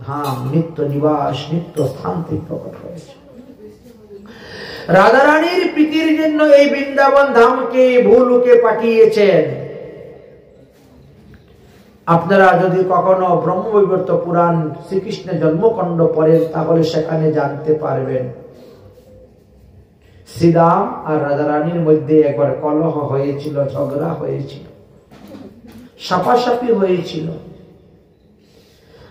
ধাম, নিত্য নিবাস, নিত্য স্থান থেকে প্রকট হয়েছে। রাধারানীর প্রীতির জন্য এই বৃন্দাবন ধামকে ভূলোকে পাঠিয়েছেন। আপনারা যদি কখনো ব্রহ্মবৈবর্ত পুরাণ শ্রীকৃষ্ণের জন্মকাণ্ড পড়েন তাহলে সেখানে জানতে পারবেন শ্রীরাম আর রাধারানীর মধ্যে একবার কলহ হয়েছিল, ঝগড়া হয়েছিল, সাপাসাপি হয়েছিল।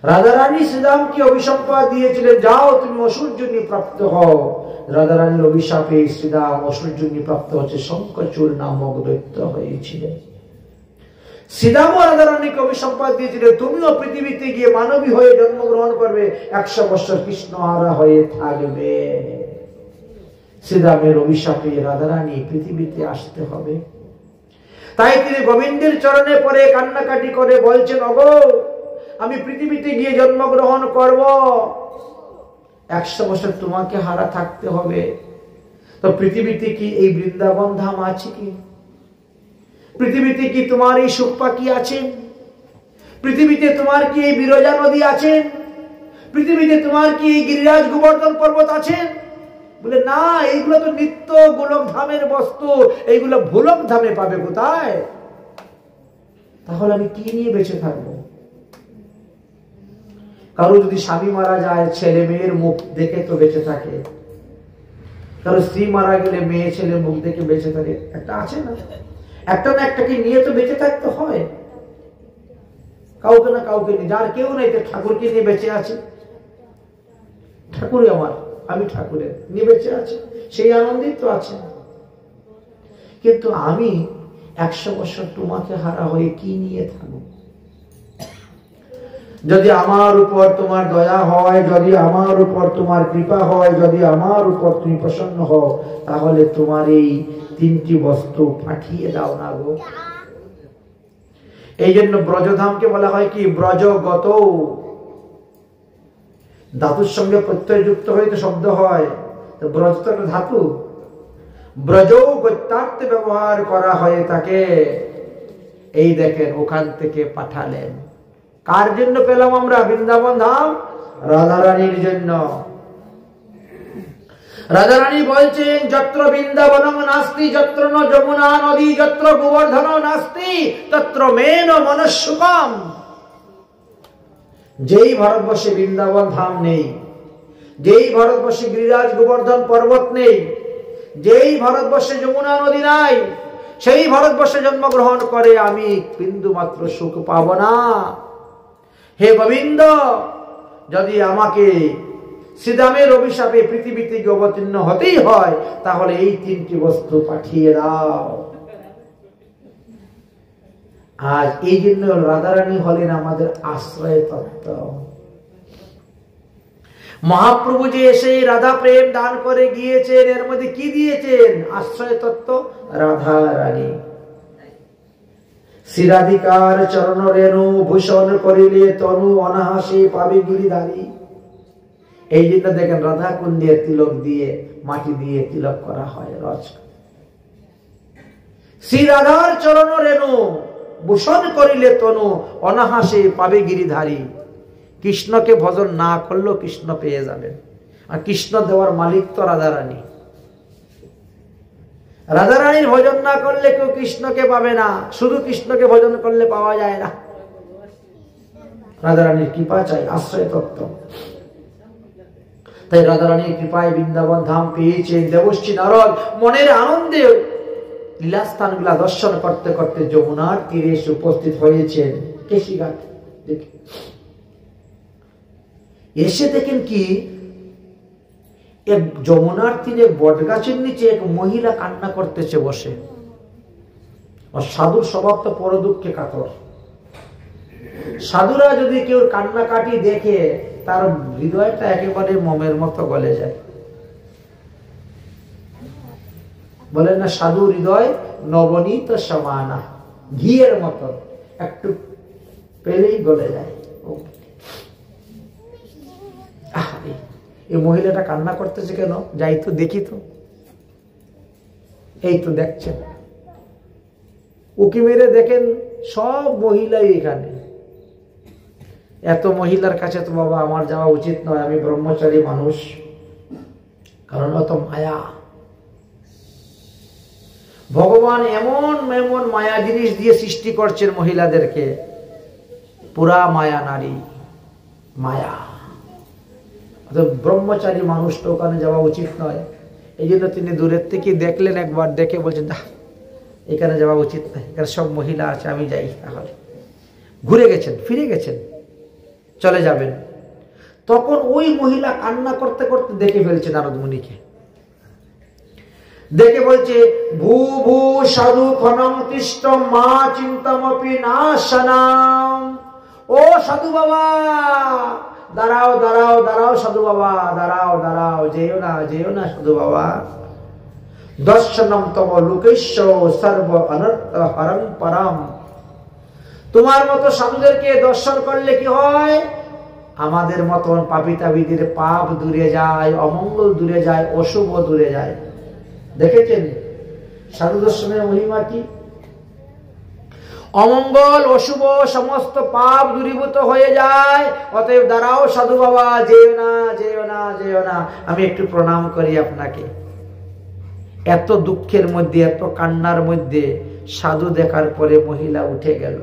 রাধারানী শ্রীরামকে অভিশাপ দিয়েছিলেন, যাও তুমি অসুরজনী প্রাপ্ত হও। রাধারানীর অভিশাপে শ্রীরাম অসুরজনী প্রাপ্ত হচ্ছে শঙ্খচূড় নামক দৈত্য হয়েছিলেন। শ্রীরাম রাধারানীকে অভিশাপ দিয়েছিলেন, তুমিও পৃথিবীতে গিয়ে মানবী হয়ে জন্মগ্রহণ করবে, 100 বছর কৃষ্ণ হারা হয়ে থাকবে। শ্রীরামের অভিশাপে রাধারানী পৃথিবীতে আসতে হবে। তাই তিনি গোবিন্দের চরণে পড়ে কান্নাকাটি করে বলছেন, ওগো আমি পৃথিবীতে গিয়ে জন্মগ্রহণ করব, 100 বছর তোমাকে হারা থাকতে হবে। তো পৃথিবীতে কি এই বৃন্দাবন ধাম আছে কি? পৃথিবীতে কি তোমার এই সুখ পাখি আছেন? পৃথিবীতে তোমার কি এই বিরজা নদী আছেন? পৃথিবীতে তোমার কি এই গিরিরাজ গোবর্ধন পর্বত আছেন? বলে না, এইগুলো তো নিত্য গোলক ধামের বস্তু, এইগুলো ভোলক ধামে পাবে কোথায়? তাহলে আমি কি নিয়ে বেঁচে থাকবো? কারো যদি স্বামী মারা যায়, ছেলে মেয়ের মুখ দেখে তো বেঁচে থাকে। কারো স্ত্রী মারা গেলে মেয়ে ছেলের মুখ দেখে বেঁচে থাকে। একটা আছে না, একটা না একটাকে নিয়ে তো বেঁচে থাকতে হয়। কাউকে না কাউকে নিয়ে, যার কেউ নাই, ঠাকুরকে নিয়ে বেঁচে আছে। ঠাকুরই আমার, আমি ঠাকুরের নিয়ে বেঁচে আছি, সেই আনন্দিত আছে। কিন্তু আমি 100 বছর তোমাকে হারা হয়ে কি নিয়ে থাকবো? যদি আমার উপর তোমার দয়া হয়, যদি আমার উপর তোমার কৃপা হয়, যদি আমার উপর তুমি প্রসন্ন হও, তাহলে তোমার এই 3টি বস্তু পাঠিয়ে দাও না গো। এই জন্য ব্রজধামকে বলা হয় কি ব্রজগত। ধাতুর সঙ্গে প্রত্যয় যুক্ত হয়ে তো শব্দ হয়, তো ব্রজ তো একটা ধাতু। ব্রজ গত্যার্থে ব্যবহার করা হয় তাকে। এই দেখেন ওখান থেকে পাঠালেন। কার জন্য পেলাম আমরা বৃন্দাবন ধাম? রাধারানীর জন্য। রাধারানী বলছেন, যত্র বৃন্দাবনম নাস্তি, যত্র ন যমুনা নদী, যত্র গোবর্ধন নাস্তি, তত্র মেন মনস্যুকম। যেই ভারতবর্ষে বৃন্দাবন ধাম নেই, যেই ভারতবর্ষে গিরিরাজ গোবর্ধন পর্বত নেই, যেই ভারতবর্ষে যমুনা নদী নাই, সেই ভারতবর্ষে জন্মগ্রহণ করে আমি বিন্দু মাত্র সুখ পাব না। হে গোবিন্দ, যদি আমাকে শ্রীরামের অভিশাপে পৃথিবীতে অবতীর্ণ হতেই হয়, তাহলে এই 3টি বস্তু পাঠিয়ে দাও। আর এই জন্য রাধারানী হলেন আমাদের আশ্রয় তত্ত্ব। মহাপ্রভু যে এসে রাধা প্রেম দান করে গিয়েছেন, এর মধ্যে কি দিয়েছেন? আশ্রয় তত্ত্ব রাধা রানী। শ্রীরাধিকার চরণ রেণু ভূষণ করিলে তনু অনাহাসে পাবে গিরিধারী। এই জন্য দেখেন রাধা কুণ্ডে তিলক দিয়ে, মাটি দিয়ে তিলক করা হয়, রজ। শ্রী রাধার চরণ রেণু ভূষণ করিলে তনু অনাহাসে পাবে গিরিধারী। কৃষ্ণকে ভজন না করলেও কৃষ্ণ পেয়ে যাবেন। আর কৃষ্ণ দেওয়ার মালিক তো রাধারানী। রাধারানীর ভজন না করলে কেউ কৃষ্ণকে পাবে না, শুধু কৃষ্ণকে ভজন করলে পাওয়া যায় না। রাধারানীর কৃপা চাই, আশ্রয় তত্ত্ব। তাই রাধারানীর কৃপায় বৃন্দাবন ধাম পেয়েছেন দেবশ্রী নারদ। মনের আনন্দে লীলাস্থানগুলা দর্শন করতে করতে যমুনার তীরে এসে উপস্থিত হয়েছেন। কেশিঘাট দেখে এসে দেখেন কি, এক যমুনার তীরে বটগাছের নিচে এক মহিলা কান্না করতেছে বসে। আর সাধুর স্বভাব তো পর দুঃখে কাতর। সাধুরা যদি কেউ কান্নাকাটি দেখে, তার হৃদয়টা একেবারে মোমের মতো গলে যায়। বলেন না, সাধু হৃদয় নবনীত সমানা, ঘিয়ের মতো, একটু পেলেই গলে যায়। এই মহিলাটা কান্না করতেছে কেন? যাই তো দেখি তো। এই তো দেখছেন, উকি মেরে দেখেন সব মহিলাই এখানে। এত মহিলার কাছে তো বাবা আমার যাওয়া উচিত নয়, আমি ব্রহ্মচারী মানুষ। কারণ অত মায়া। ভগবান এমন এমন মায়া জিনিস দিয়ে সৃষ্টি করছেন মহিলাদেরকে, পুরা মায়া নারী, মায়া। ব্রহ্মচারী মানুষ তো ওখানে যাওয়া উচিত নয়। এই জন্য তিনি দূরের থেকে দেখলেন, একবার দেখে বলছেন, না এখানে যাওয়া উচিত নয়, এখানে সব মহিলা আছে, আমি যাই। তাহলে ঘুরে গেছেন, ফিরে গেছেন, চলে যাবেন। তখন ওই মহিলা কান্না করতে করতে দেখে ফেলছে নারদ মুনিকে। দেখে বলছে, ভূ ভূ সাধু খনম তিষ্ঠ মা চিন্তামপি নাশনাম। ও সাধু বাবা, দাঁড়াও দাঁড়াও দাঁড়াও, সাধু বাবা দাঁড়াও দাঁড়াও, যেও না যেও না সাধু বাবা। দর্শনম তব লোকেশ্ব সর্ব অনর্থ হরং পরম। তোমার মতো সাধুদেরকে দর্শন করলে কি হয়? আমাদের মতন পাপিতাবিদের পাপ দূরে যায়, অমঙ্গল দূরে যায়, অশুভ দূরে যায়। দেখেছেন সাধু দর্শনের মহিমা কি? অমঙ্গল অশুভ সমস্ত পাপ দূরীভূত হয়ে যায়। অতএব দাঁড়াও সাধু বাবা, যেও না, যেও না, যেও না। আমি একটু প্রণাম করি আপনাকে। এত দুঃখের মধ্যে, এত কান্নার মধ্যে সাধু দেখার পরে মহিলা উঠে গেল,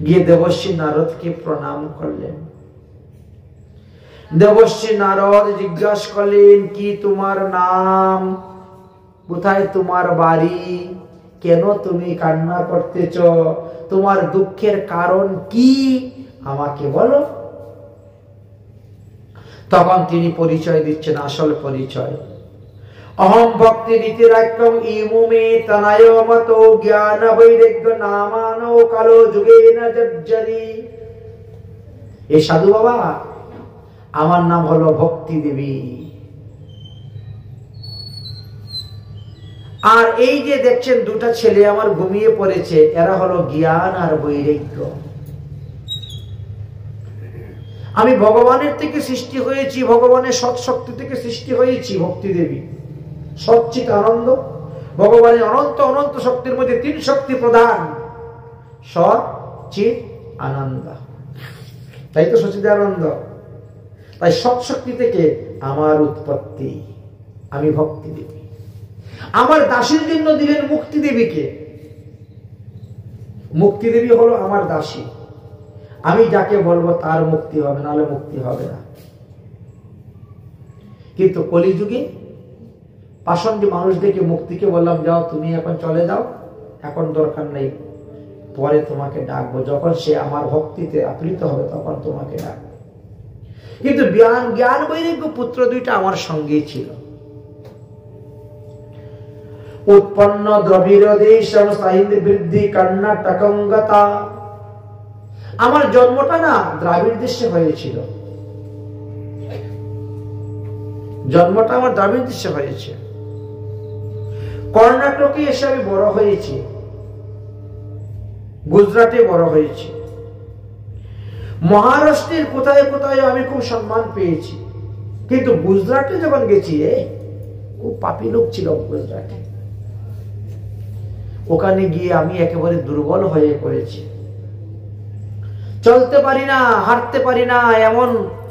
গিয়ে দেবশ্রী নারদকে প্রণাম করলেন। দেবশ্রী নারদ জিজ্ঞাসা করলেন, কি তোমার নাম? কোথায় তোমার বাড়ি? কেন তুমি কান্না করতেছ? তোমার দুঃখের কারণ কি আমাকে বলো। তখন তিনি পরিচয় দিচ্ছেন, আসল পরিচয়। অহম ভক্তি রীতিরাক্যম ইমুমে তনয় মতো জ্ঞান বৈরাগ্য নামানো কালো যুগে না জর্জরি। এ সাধু বাবা, আমার নাম হলো ভক্তি দেবী। আর এই যে দেখছেন দুটা ছেলে আমার ঘুমিয়ে পড়েছে, এরা হলো জ্ঞান আর বৈরাগ্য। আমি ভগবানের থেকে সৃষ্টি হয়েছি, ভগবানের সৎশক্তি থেকে সৃষ্টি হয়েছি। ভক্তি দেবী সচ্চিত আনন্দ, ভগবানের অনন্ত অনন্ত শক্তির মধ্যে তিন শক্তি প্রধান, সৎ চিত আনন্দ। তাই তো সচ্চিদানন্দ। তাই সৎশক্তি থেকে আমার উৎপত্তি। আমি ভক্তি দেবী। আমার দাসীর জন্য দিলেন মুক্তি দেবীকে। মুক্তি দেবী হলো আমার দাসী। আমি যাকে বলবো তার মুক্তি হবে, নাহলে মুক্তি হবে না। কিন্তু কলিযুগে পাষণ্ডী মানুষদেরকে মুক্তিকে বললাম, যাও তুমি এখন চলে যাও, এখন দরকার নেই, পরে তোমাকে ডাকবো, যখন সে আমার ভক্তিতে আপ্লুত হবে তখন তোমাকে ডাকবো। কিন্তু জ্ঞান বৈরাগ্য পুত্র দুইটা আমার সঙ্গেই ছিল। উৎপন্ন দ্রবিড় দেশম সাহিত্য বৃদ্ধি কর্ণাটকঙ্গতা। আমার জন্মটা না দ্রাবিড় দেশে হয়েছিল। জন্মটা আমার দ্রাবিড় দেশে হয়েছে। কর্ণাটকে এসে আমি বড় হয়েছি, গুজরাটে বড় হয়েছি, মহারাষ্ট্রের কোথায় কোথায় আমি খুব সম্মান পেয়েছি। কিন্তু গুজরাটে যখন গেছি, খুব পাপী লোক ছিল গুজরাটে। ওখানে গিয়ে আমি একেবারে দুর্বল হয়ে পড়েছি, চলতে পারি না, হাঁটতে পারি না, এমন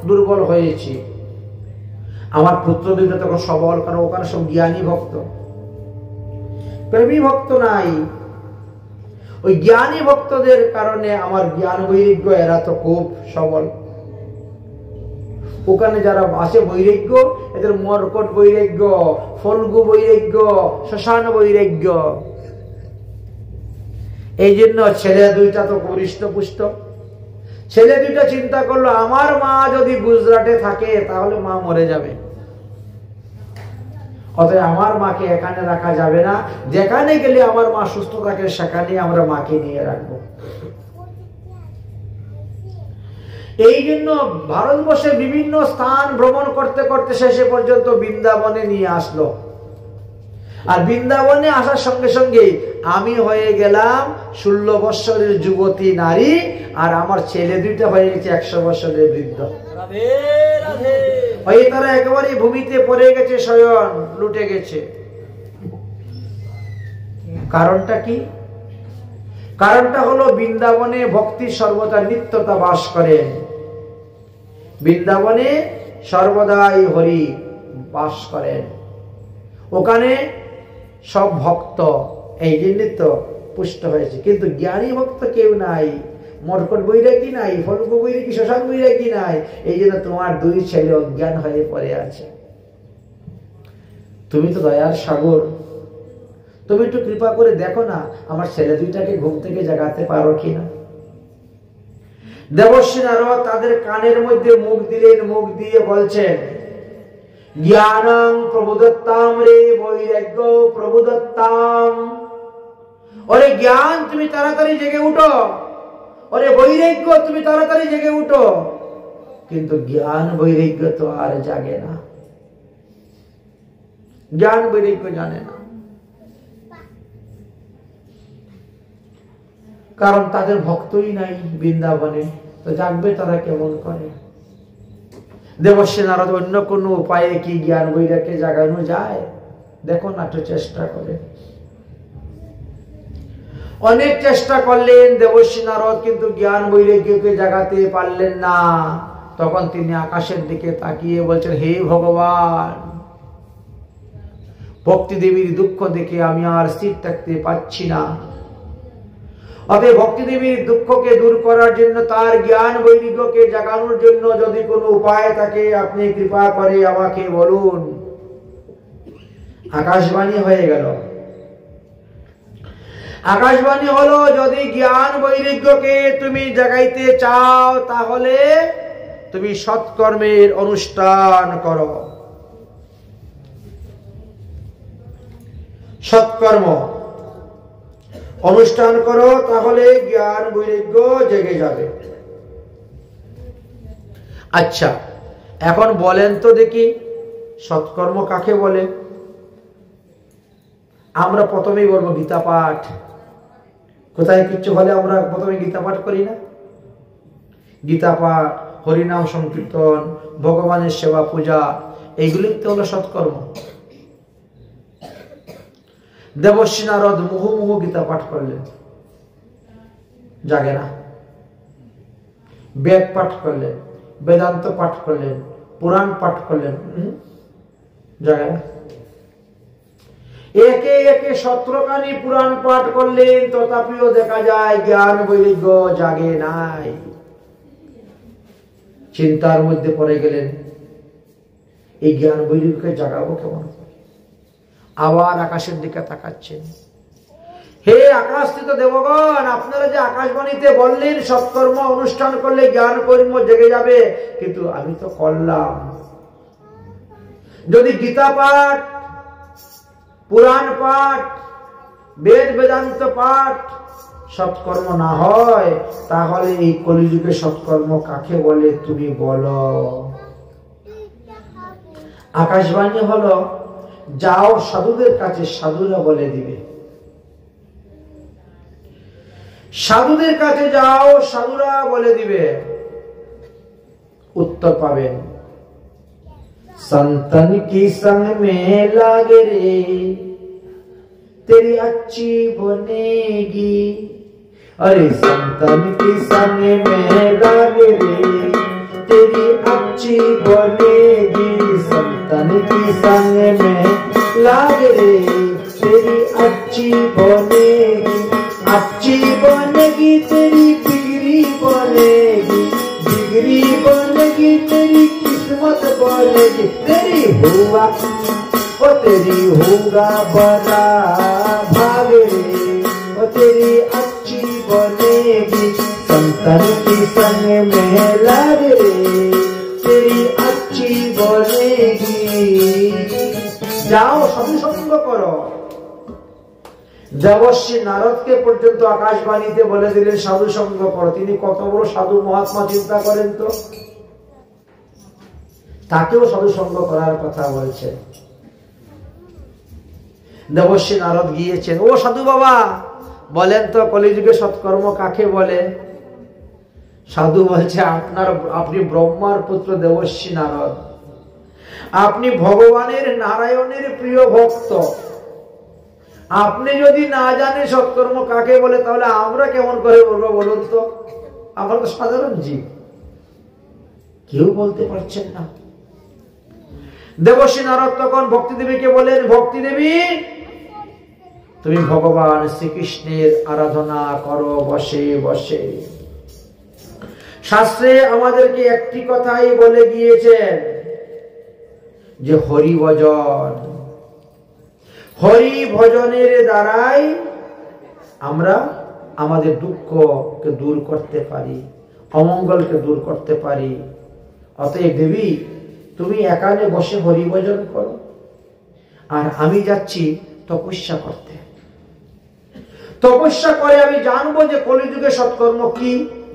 দুর্বল হয়েছি। আমার পুত্র দুইটা তখন সবল, কারণ ওখানে সব জ্ঞানী ভক্ত, প্রেমী ভক্ত নাই। ওই জ্ঞানী ভক্তদের কারণে আমার জ্ঞান বৈরাগ্য এরা তো খুব সবল। ওখানে যারা আসে বৈরাগ্য, এদের মর্কট বৈরাগ্য, ফল্গু বৈরাগ্য, শ্মশান বৈরাগ্য। এই জন্য ছেলে দুইটা তো হৃষ্টপুষ্ট। ছেলে দুইটা চিন্তা করলো, আমার মা যদি গুজরাটে থাকে তাহলে মা মরে যাবে, অতএব আমার মাকে এখানে রাখা যাবে না। যেখানে গেলে আমার মা সুস্থ থাকে সেখানে আমরা মাকে নিয়ে রাখবো। এই জন্য ভারতবর্ষের বিভিন্ন স্থান ভ্রমণ করতে করতে শেষে পর্যন্ত বৃন্দাবনে নিয়ে আসলো। আর বৃন্দাবনে আসার সঙ্গে সঙ্গে আমি হয়ে গেলাম 16 বৎসরের যুবতী নারী, আর আমার ছেলে দুইটা হয়ে গেছে 100 বৎসরের বৃদ্ধ। তারা একেবারে ভূমিতে পড়ে গেছে, শয়ন লুটে গেছে। কারণটা কি? কারণটা হলো বৃন্দাবনে ভক্তি সর্বদা নিত্যতা বাস করেন। বৃন্দাবনে সর্বদাই হরি বাস করেন। ওখানে সব ভক্ত, এই জন্য তো পুষ্ট হয়েছে। কিন্তু জ্ঞানী ভক্ত কেউ নাই, মর্কট বৈরাগী নাই, ফল্গু বৈরাগী, শ্মশান বৈরাগী নাই। এই জন্য তোমার দুই ছেলে অজ্ঞান হয়ে পড়ে আছে। তুমি তো দয়ার সাগর, তুমি একটু কৃপা করে দেখো না, আমার ছেলে দুইটাকে ঘুম থেকে জাগাতে পারো কিনা। দেবশ্রী নারদ তাদের কানের মধ্যে মুখ দিলেন, মুখ দিয়ে বলছেন, জ্ঞানং প্রবুদত্তাম রে বৈরাগ্য প্রবুদত্তাম। ওরে জ্ঞান, তুমি তাড়াতাড়ি জেগে উঠো। ওরে বৈরাগ্য, তুমি তাড়াতাড়ি জেগে উঠো। কিন্তু জ্ঞান বৈরাগ্য তো আর জাগে না। জ্ঞান বৈরাগ্য জানে না, কারণ তাদের ভক্তই নাই বৃন্দাবনে, তো জাগবে তারা কেমন করে? দেবর্ষি নারদ অন্য কোন উপায়ে কি জ্ঞান বৈরাগ্যকে জাগানো যায়? দেখো না, একটু চেষ্টা করে। অনেক চেষ্টা করলেন দেবর্ষি নারদ, কিন্তু জ্ঞান বৈরাগ্যকে জাগাতে পারলেন না। তখন তিনি আকাশের দিকে তাকিয়ে বলছেন, হে ভগবান, ভক্তি দেবীর দুঃখ দেখে আমি আর স্থির থাকতে পারছি না। অতএব ভক্তি দেবীর দুঃখকে দূর করার জন্য, তার জ্ঞান বৈরাগ্যকে জাগানোর জন্য যদি কোনো উপায় থাকে আপনি কৃপা করে আমাকে বলুন। আকাশবাণী হয়ে গেল। আকাশবাণী হলো, যদি জ্ঞান বৈরাগ্যকে তুমি জাগাইতে চাও তাহলে তুমি সৎকর্মের অনুষ্ঠান করো। সৎকর্ম অনুষ্ঠান করো, তাহলে জ্ঞান বৈরাগ্য জেগে যাবে। আচ্ছা, এখন বলেন তো দেখি, সৎকর্ম কাকে বলে? আমরা প্রথমেই বলবো গীতা পাঠ। কোথায় কিচ্ছু হলে আমরা প্রথমে গীতা পাঠ করি না? গীতা পাঠ, হরিনাম সংকীর্তন, ভগবানের সেবা পূজা, এইগুলি তো হলো সৎকর্ম। দেবর্ষি নারদ মুহুর্মুহু গীতা পাঠ করলেন, জাগে না। বেদ পাঠ করলেন, বেদান্ত পাঠ করলেন, পুরাণ পাঠ করলেন, জাগে না। একে একে 17খানি পুরাণ পাঠ করলেন, তথাপিও দেখা যায় জ্ঞান বৈরাগ্য জাগে নাই। চিন্তার মধ্যে পড়ে গেলেন, এই জ্ঞান বৈরাগ্যকে জাগাবো কেমন? আবার আকাশের দিকে তাকাচ্ছেন। হে আকাশস্থিত দেবগণ, আপনারা যে আকাশবাণীতে বললেন সৎকর্ম অনুষ্ঠান করলে জ্ঞান কর্ম জেগে যাবে, কিন্তু আমি তো করলাম। যদি গীতা পাঠ, পুরাণ পাঠ, বেদ বেদান্ত পাঠ সৎকর্ম না হয়, তাহলে এই কলিযুগে সৎকর্ম কাকে বলে তুমি বলো? আকাশবাণী হলো, যাও সাধুদের কাছে, সাধুরা বলে দিবে। সাধুদের কাছে যাও, সাধুরা বলে দিবে, উত্তর পাবেন। संतन की संग में लागे रे, तेरी अच्छी बनेगी। अरे संतन की संग में लागे रे, तेरी अच्छी बनेगी। संतन की संग में लागे रे, तेरी अच्छी बनेगी। अच्छी बनेगी तेरी बिगड़ी बनेगी, बिगड़ी बनेगी तेरी किस्मत बनेगी। तेरी हुआ ओ तेरी होगा बड़ा भाग रे, ओ तेरी अच्छी बनेगी। संतन की संग में लग रे, तेरी अच्छी बनेगी। जाओ साधु संग करो। দেবর্ষি নারদকে পর্যন্ত আকাশবাণীতে বলে দিলেন সাধু সঙ্গ করো। তিনি কত বড় সাধু মহাত্মা চিন্তা করেন তো, তাকেও সাধু সঙ্গ করার কথা বলছে। দেবর্ষি নারদ গিয়েছেন, ও সাধু বাবা বলেন তো কলিযুগে সৎকর্ম কাকে বলে? সাধু বলছে, আপনি ব্রহ্মার পুত্র দেবর্ষি নারদ, আপনি ভগবানের নারায়ণের প্রিয় ভক্ত। আপনি যদি না জানেন সৎকর্ম কাকে বলে, তাহলে আমরা কেমন করে বলবো বলুন তো? আমরা তো সাধারণ জীব, কেউ বলতে পারছেন না। দেবর্ষি নারদ তখন ভক্তি দেবীকে বলেন, ভক্তি দেবী তুমি ভগবান শ্রীকৃষ্ণের আরাধনা করো বসে বসে। শাস্ত্রে আমাদেরকে একটি কথাই বলে গিয়েছেন যে হরি ভজন, হরি ভজনের দ্বারাই আমরা আমাদের দুঃখকে দূর করতে পারি, অমঙ্গলকে দূর করতে পারি। অতএব দেবী তুমি একানে বসে হরি ভজন করো, আর আমি যাচ্ছি তপস্যা করতে। তপস্যা করে আমি জানবো যে কলিযুগে সৎকর্ম কি,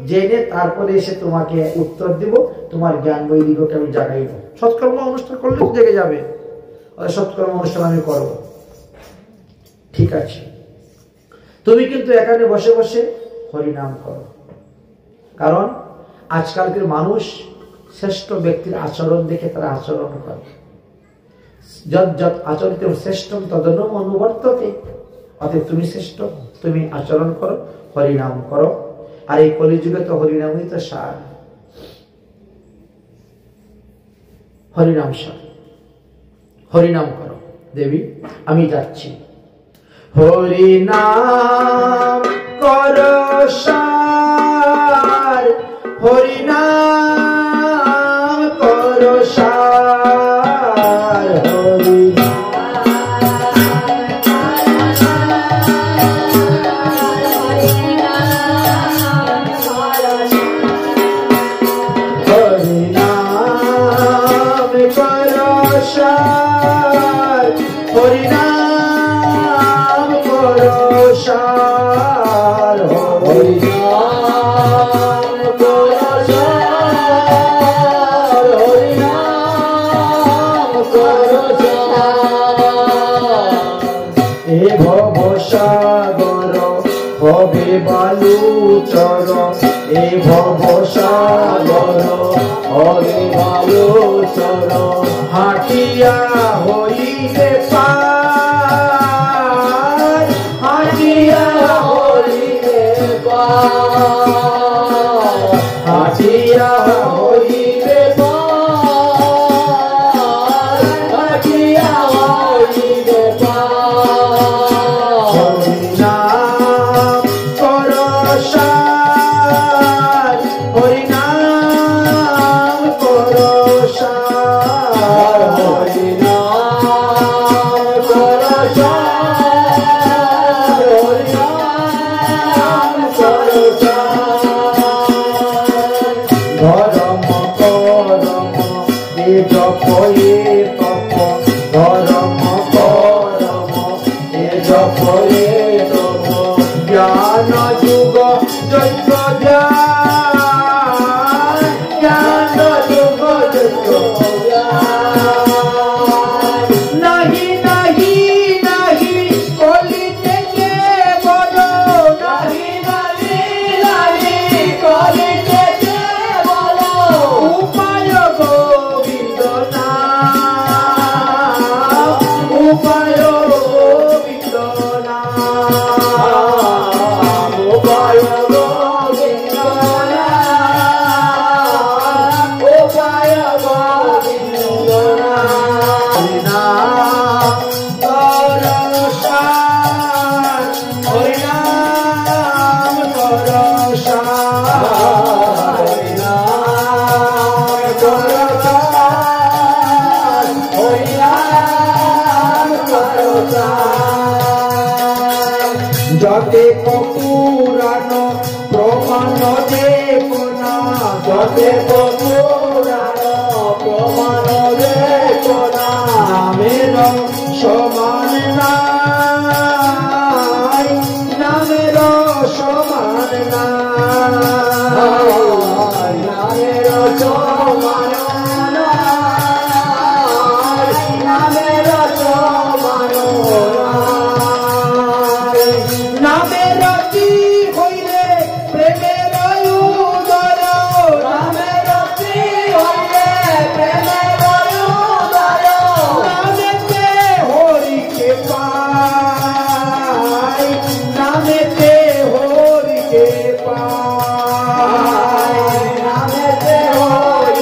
জেনে তারপরে এসে তোমাকে উত্তর দিব, তোমার জ্ঞান বৈরাগ্যকে আমি জাগাইব। সৎকর্ম অনুষ্ঠান করলে জেগে যাবে। সৎকর্ম অনুষ্ঠান আমি করব। ঠিক আছে, তুমি কিন্তু এখানে বসে বসে হরিনাম করো। কারণ আজকালকের মানুষ শ্রেষ্ঠ ব্যক্তির আচরণ দেখে তারা আচরণ করে। যৎ যৎ আচরিত শ্রেষ্ঠম তদনম অনুবর্ততে। অতএব তুমি শ্রেষ্ঠ, তুমি আচরণ করো, হরিনাম করো। আর এই কলিযুগে তো হরিনামই তো সার। হরিনাম সার, হরিনাম করো। দেবী আমি যাচ্ছি। হরিনাম করো সার, হরিনাম করো সার, হরিনাম করো সার, হরিনাম করো সার, হরিনাম করো সার। এ ভব সাগর হবে বালুচর, এ ভব সাগর হবে বালুচর। হাটিয়া হইবে পার, হাটিয়া হইবে পার, হাটিয়া হইবে পার, হাটিয়া হইবে পার। হরিনাম করো সার, হরিনাম করো সার, হরিনাম করো সার, হরিনাম করো সার। ধর্ম করম এ জপ এ তপ, ধর্ম করম এ জপ এ তপ। জ্ঞান যুগ যজ্ঞ জ্ঞান, জ্ঞান যুগ যজ্ঞ জ্ঞান। নাহি নাহি নাহি কলিতে কেবল, নাহি নাহি নাহি কলিতে কেবল। উপায় গোবিন্দ নাম, উপায় গোবিন্দ নাম, উপায় গোবিন্দ নাম, উপায় গোবিন্দ নাম। হরিনাম করো সার, হরিনাম করো সার, হরিনাম করো সার, হরিনাম করো সার। যতে পুরাণ প্রমাণ দেখো না, যতে পুরাণ প্রমাণ দেখো না। নামের সমান নাই, নামের সমান নাই, নামের সমান নাই, নামের সমান নাই। নামের কি হইলে প্রেমের উদর, নামের কি হইলে প্রেমের উদর। নামেতে হরিকে পাই, নামেতে হরিকে পাই, নামেতে হরিকে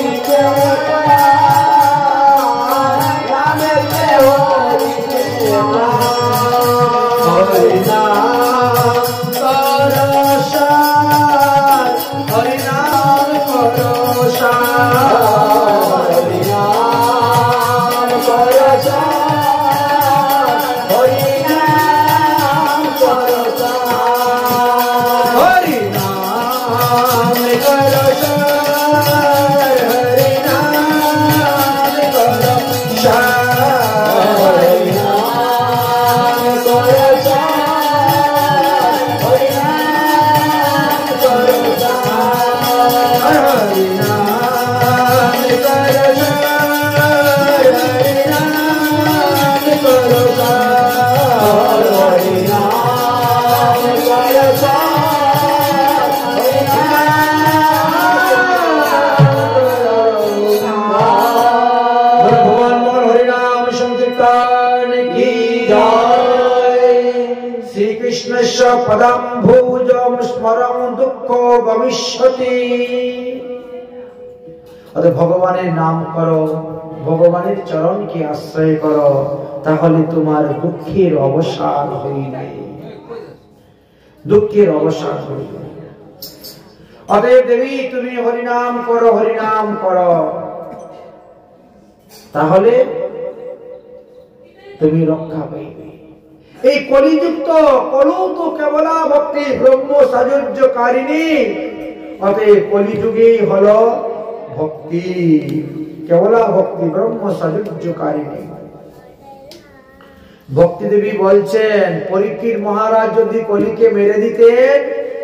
भगवान की जय। श्री कृष्णस्य पदाम्भोजं स्मरं दुःखो भविष्यति। अतः भगवाনের নাম করো, ভগবানের চরণকে আশ্রয় করো, তাহলে তোমার দুঃখের অবসান হইবে, দুঃখের অবসান হইবে। অতএব দেবী তুমি হরিনাম করো, হরিনাম করো, তাহলে তুমি রক্ষা পাইবে। এই কলিযুক্ত কলৌত কেবলা ভক্তি ব্রহ্ম সাজুর্যকারিণী। অতএব কলিযুগেই হলো ভক্তি, কেবলা ভক্তি ব্রহ্ম সাজুর্যকারিণী। ভক্তি দেবী বলছেন, পরীক্ষিত মহারাজ যদি কলিকে মেরে দিতেন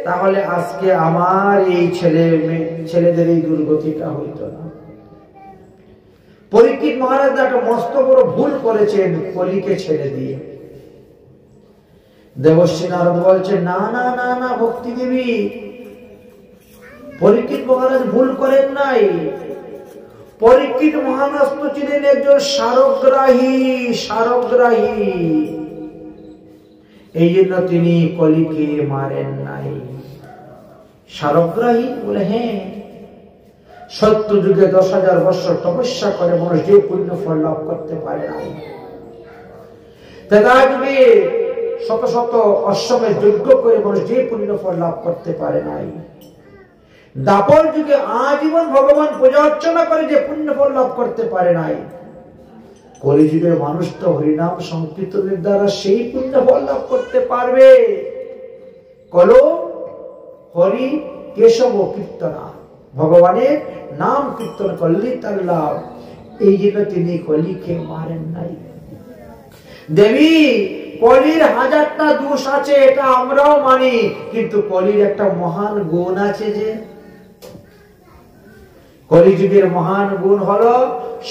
তাহলে আজকে আমার এই ছেলেদের এই দুর্গতিটা হইতো না। পরীক্ষিত মহারাজ একটা মস্ত বড় ভুল করেছেন কলিকে ছেড়ে দিয়ে। দেবশ্রী নারদ বলছেন, না না না না ভক্তি দেবী, পরীক্ষিত মহারাজ ভুল করেন নাই। পরীক্ষিত মহারাজ তো ছিলেন একজন সারগ্রাহী, সারগ্রাহী। এই জন্য তিনি কলিকে মারেন নাই। সারগ্রাহী বলে, হ্যাঁ, সত্য যুগে 10,000 বছর তপস্যা করে মানুষ যে পুণ্য ফল লাভ করতে পারে না। ত্রেতা যুগে শত শত অশ্বমেধ যজ্ঞ করে মানুষ যে পুণ্য ফল লাভ করতে পারে নাই। দাপর যুগে আজীবন ভগবান পূজা অর্চনা করে যে পুণ্য ফল লাভ করতে পারে নাই। কলিযুগের মানুষ তো হরিনাম সংকীর্তনের দ্বারা সেই পুণ্য ফল লাভ করতে পারবে। কলো হরি কেশব কীর্তনা, ভগবানের নাম কীর্তন করলে তার লাভ। এই জন্য তিনি কলিকে মারেন নাই। দেবী, কলির 1000টা দোষ আছে, এটা আমরাও মানি, কিন্তু কলির একটা মহান গুণ আছে। যে কলিযুগের মহান গুণ হলো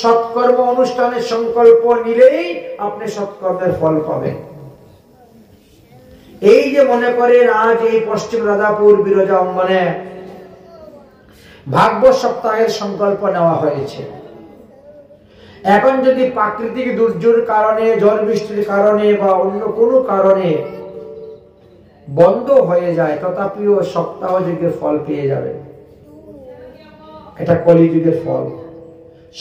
সৎকর্ম অনুষ্ঠানের সংকল্প নিলেই আপনি সৎকর্মের ফল পাবেন। এই যে মনে করেন আজ এই পশ্চিম রাধাপুর বিরজা অঙ্গনে ভাগবত সপ্তাহের সংকল্প নেওয়া হয়েছে। এখন যদি প্রাকৃতিক দুর্যোগের কারণে, ঝড় বৃষ্টির কারণে বা অন্য কোনো কারণে বন্ধ হয়ে যায়, তথাপিও সপ্তাহ যুগের ফল পেয়ে যাবে। এটা কলিযুগের ফল।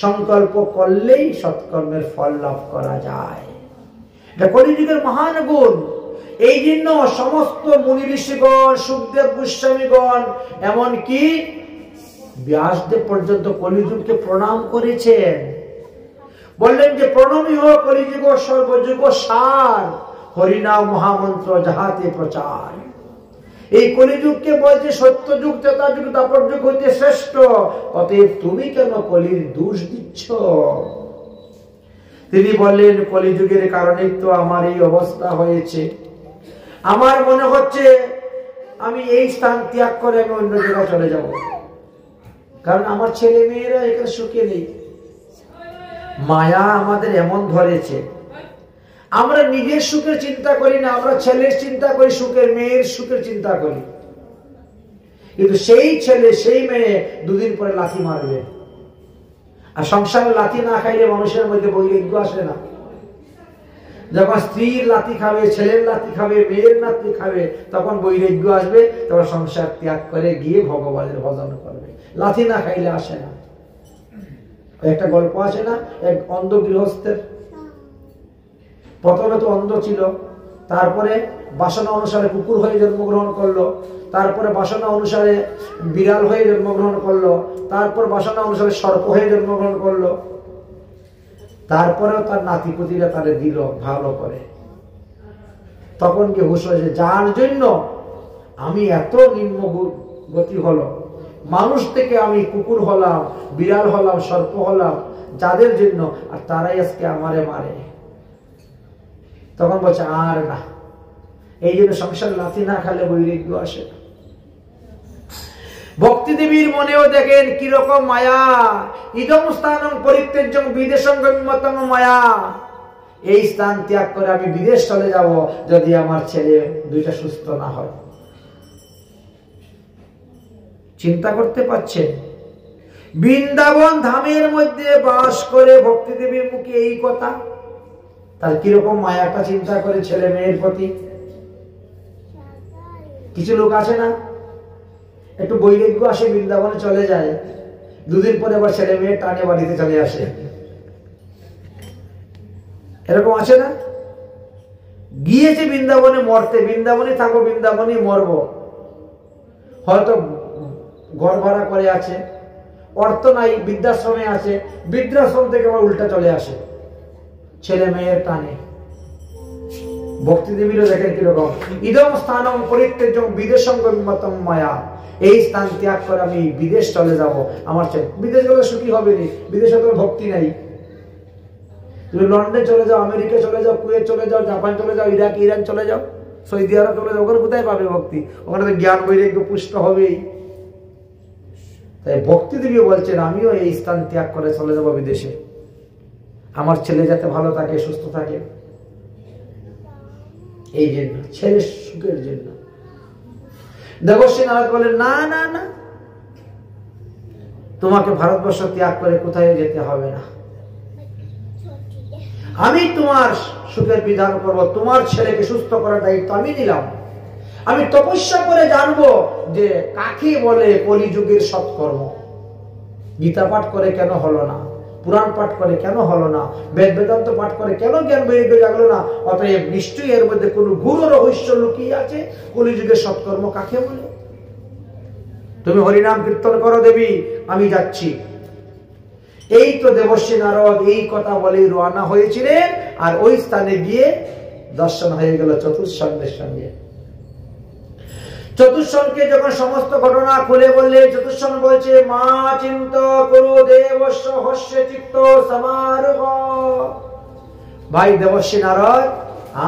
সংকল্প করলেই সৎকর্মের ফল লাভ করা যায়। এটা কলিযুগের মহান গুণ। এই জন্য সমস্ত মুনি ঋষিগণ, সুখদেব গোস্বামীগণ, এমনকি ব্যাসদেব পর্যন্ত কলিযুগকে প্রণাম করেছেন। বললেন যে প্রণমী হোক কলিযুগ সর্বযুগ সার, হরিনাম মহামন্ত্র যাহাতে প্রচার। এই কলিযুগকে বলছে সত্যযুগ, ত্রেতা যুগ, দাপর যুগ হইতে শ্রেষ্ঠ। অতএব তুমি কেন কলির দোষ দিচ্ছ? তিনি বললেন, কলিযুগের কারণে তো আমার এই অবস্থা হয়েছে। আমার মনে হচ্ছে আমি এই স্থান ত্যাগ করে আমি অন্য জায়গায় চলে যাব, কারণ আমার ছেলে মেয়েরা এখানে সুখে নেই। মায়া আমাদের এমন ধরেছে, আমরা নিজের সুখের চিন্তা করি না, আমরা ছেলের চিন্তা করি, সুখের মেয়ের সুখের চিন্তা করি। কিন্তু সেই ছেলে সেই মেয়ে দুদিন পরে লাথি মারবে। আর সংসারে লাথি না খাইলে মানুষের মধ্যে বৈরাগ্য আসে না। যখন স্ত্রীর লাথি খাবে, ছেলের লাথি খাবে, মেয়ের লাথি খাবে, তখন বৈরাগ্য আসবে, তখন সংসার ত্যাগ করে গিয়ে ভগবানের ভজন করবে। লাথি না খাইলে আসে না। একটা গল্প আছে না, এক অন্ধ গৃহস্থের। প্রথমে তো অন্ধ ছিল, তারপরে বাসনা অনুসারে কুকুর হয়ে জন্মগ্রহণ করলো, তারপরে বাসনা অনুসারে বিড়াল হয়ে জন্মগ্রহণ করলো, তারপর বাসনা অনুসারে সর্প হয়ে জন্মগ্রহণ করলো। তারপরেও তার নাতিপুতিরা তারে দিল ভালো করে। তখন কি হুঁশ হয়েছে, যার জন্য আমি এত নিম্ন গতি হলো, মানুষ থেকে আমি কুকুর হলাম, বিড়াল হলাম, সর্প হলাম, যাদের জন্য, আর তারাই আজকে আমারে মারে। তখন বলছে আর না, এই জন্য সংসার লাথি না খালে বৈরাগ্য আসে না। ভক্তি দেবীর মনেও দেখেন কিরকম মায়া। ইদম স্থানং পরিত্যজ্যং বিদেশং গম্যতং মায়া। এই স্থান ত্যাগ করে আমি বিদেশ চলে যাব যদি আমার ছেলে দুইটা সুস্থ না হয়। চিন্তা করতে পারছেন? বৃন্দাবন ধামের মধ্যে বাস করে ভক্তি দেবীর মুখে এই কথা। তার কিরকম মায়াটা চিন্তা করে ছেলে মেয়ের প্রতি। কিছু লোক আছে না, একটু বৈরাগ্য আসে, বৃন্দাবনে চলে যায়, দুদিন পরে আবার ছেলে মেয়ের টানে বাড়িতে চলে আসে, এরকম আছে না? গিয়েছে বৃন্দাবনে মরতে, বৃন্দাবনে থাকবো, বৃন্দাবনে মরবো, হয়তো ঘর ভাড়া করে আছে, অর্থ নাই, বৃদ্ধাশ্রমে আছে, বৃদ্ধাশ্রম থেকে আবার উল্টা চলে আসে ছেলে মেয়ের টানে। ভক্তি দেবীরও দেখেন কিরকম, ইদম স্থানম পরিত্যজ্যং বিদেশং গম্যতম মায়া, এই স্থান ত্যাগ করে আমি বিদেশ চলে যাব। আমার ছেলে বিদেশ গেলে সুখী হবে নি, বিদেশে তো ভক্তি নাই। তুমি লন্ডনে চলে যাও, আমেরিকা চলে যাও, কুয়েত চলে যাও, জাপান চলে যাও, ইরাক ইরান চলে যাও, সৌদি আরব চলে যাও, ওখানে কোথায় পাবে ভক্তি? ওখানে তো জ্ঞান বৈরাগ্য পুষ্ট হবেই। তাই ভক্তি দেবী বলছেন আমিও এই স্থান ত্যাগ করে চলে যাব বিদেশে, আমার ছেলে যাতে ভালো থাকে, সুস্থ থাকে, এই জন্য, ছেলের সুখের জন্য। দেবশ্রী নারদ বলেন না না না, তোমাকে ভারতবর্ষ ত্যাগ করে কোথায় যেতে হবে না, আমি তোমার সুখের বিধান করব, তোমার ছেলেকে সুস্থ করার দায়িত্ব আমি নিলাম। আমি তপস্যা করে জানবো যে কাকে বলে কলিযুগের সৎকর্ম। গীতা পাঠ করে কেন হলো না, পুরাণ পাঠ করে কেন হলো না, বেদ বেদান্ত পাঠ করে কেন জ্ঞান বৈরাগ্য জাগলো না? অতএব নিশ্চয়ই এর মধ্যে কোনো গুরু রহস্য লুকিয়ে আছে। কলিযুগের সৎকর্ম কাকে বলে? তুমি হরিনাম কীর্তন করো দেবী, আমি যাচ্ছি। এই তো দেবশ্রী নারদ এই কথা বলে রওনা হয়েছিলেন, আর ওই স্থানে গিয়ে দর্শন হয়ে গেল চতুষ্ষণ্ডের সঙ্গে। চতুষ্ষণকে যখন সমস্ত ঘটনা খুলে বললে, চতুষ্ষণ বলছে মা চিন্ত করু দেবস্য হস্য চিত্ত সমারোহ। ভাই দেবশ্রী নারদ,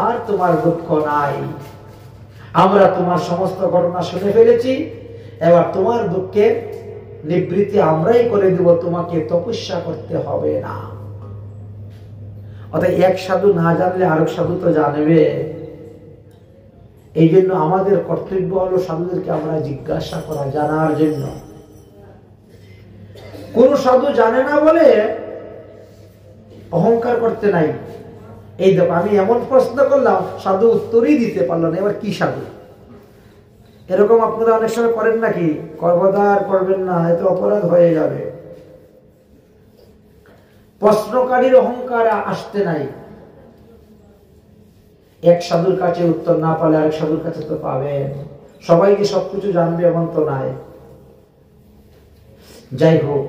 আর তোমার দুঃখ নাই, আমরা তোমার সমস্ত ঘটনা শুনে ফেলেছি, এবার তোমার দুঃখের নিবৃত্তি আমরাই করে দেব, তোমাকে তপস্যা করতে হবে না। অর্থাৎ এক সাধু না জানলে আরেক সাধু তো জানবে। এই জন্য আমাদের কর্তব্য হলো সাধুদেরকে আমরা জিজ্ঞাসা করা, জানার জন্য। কোন সাধু জানে না বলে অহংকার করতে নাই। এই দেখো আমি এমন প্রশ্ন করলাম, সাধু উত্তরই দিতে পারলো না, এবার কি সাধু? এরকম আপনারা অনেক সময় করেন নাকি? কর্মদার করবেন না, এতে অপরাধ হয়ে যাবে। প্রশ্নকারীর অহংকার আসতে নাই। এক সাধুর কাছে উত্তর না পালে আরেক সাধুর কাছে তো পাবেন। সবাইকে সবকিছু জানবে এমন তো নাই। যাই হোক,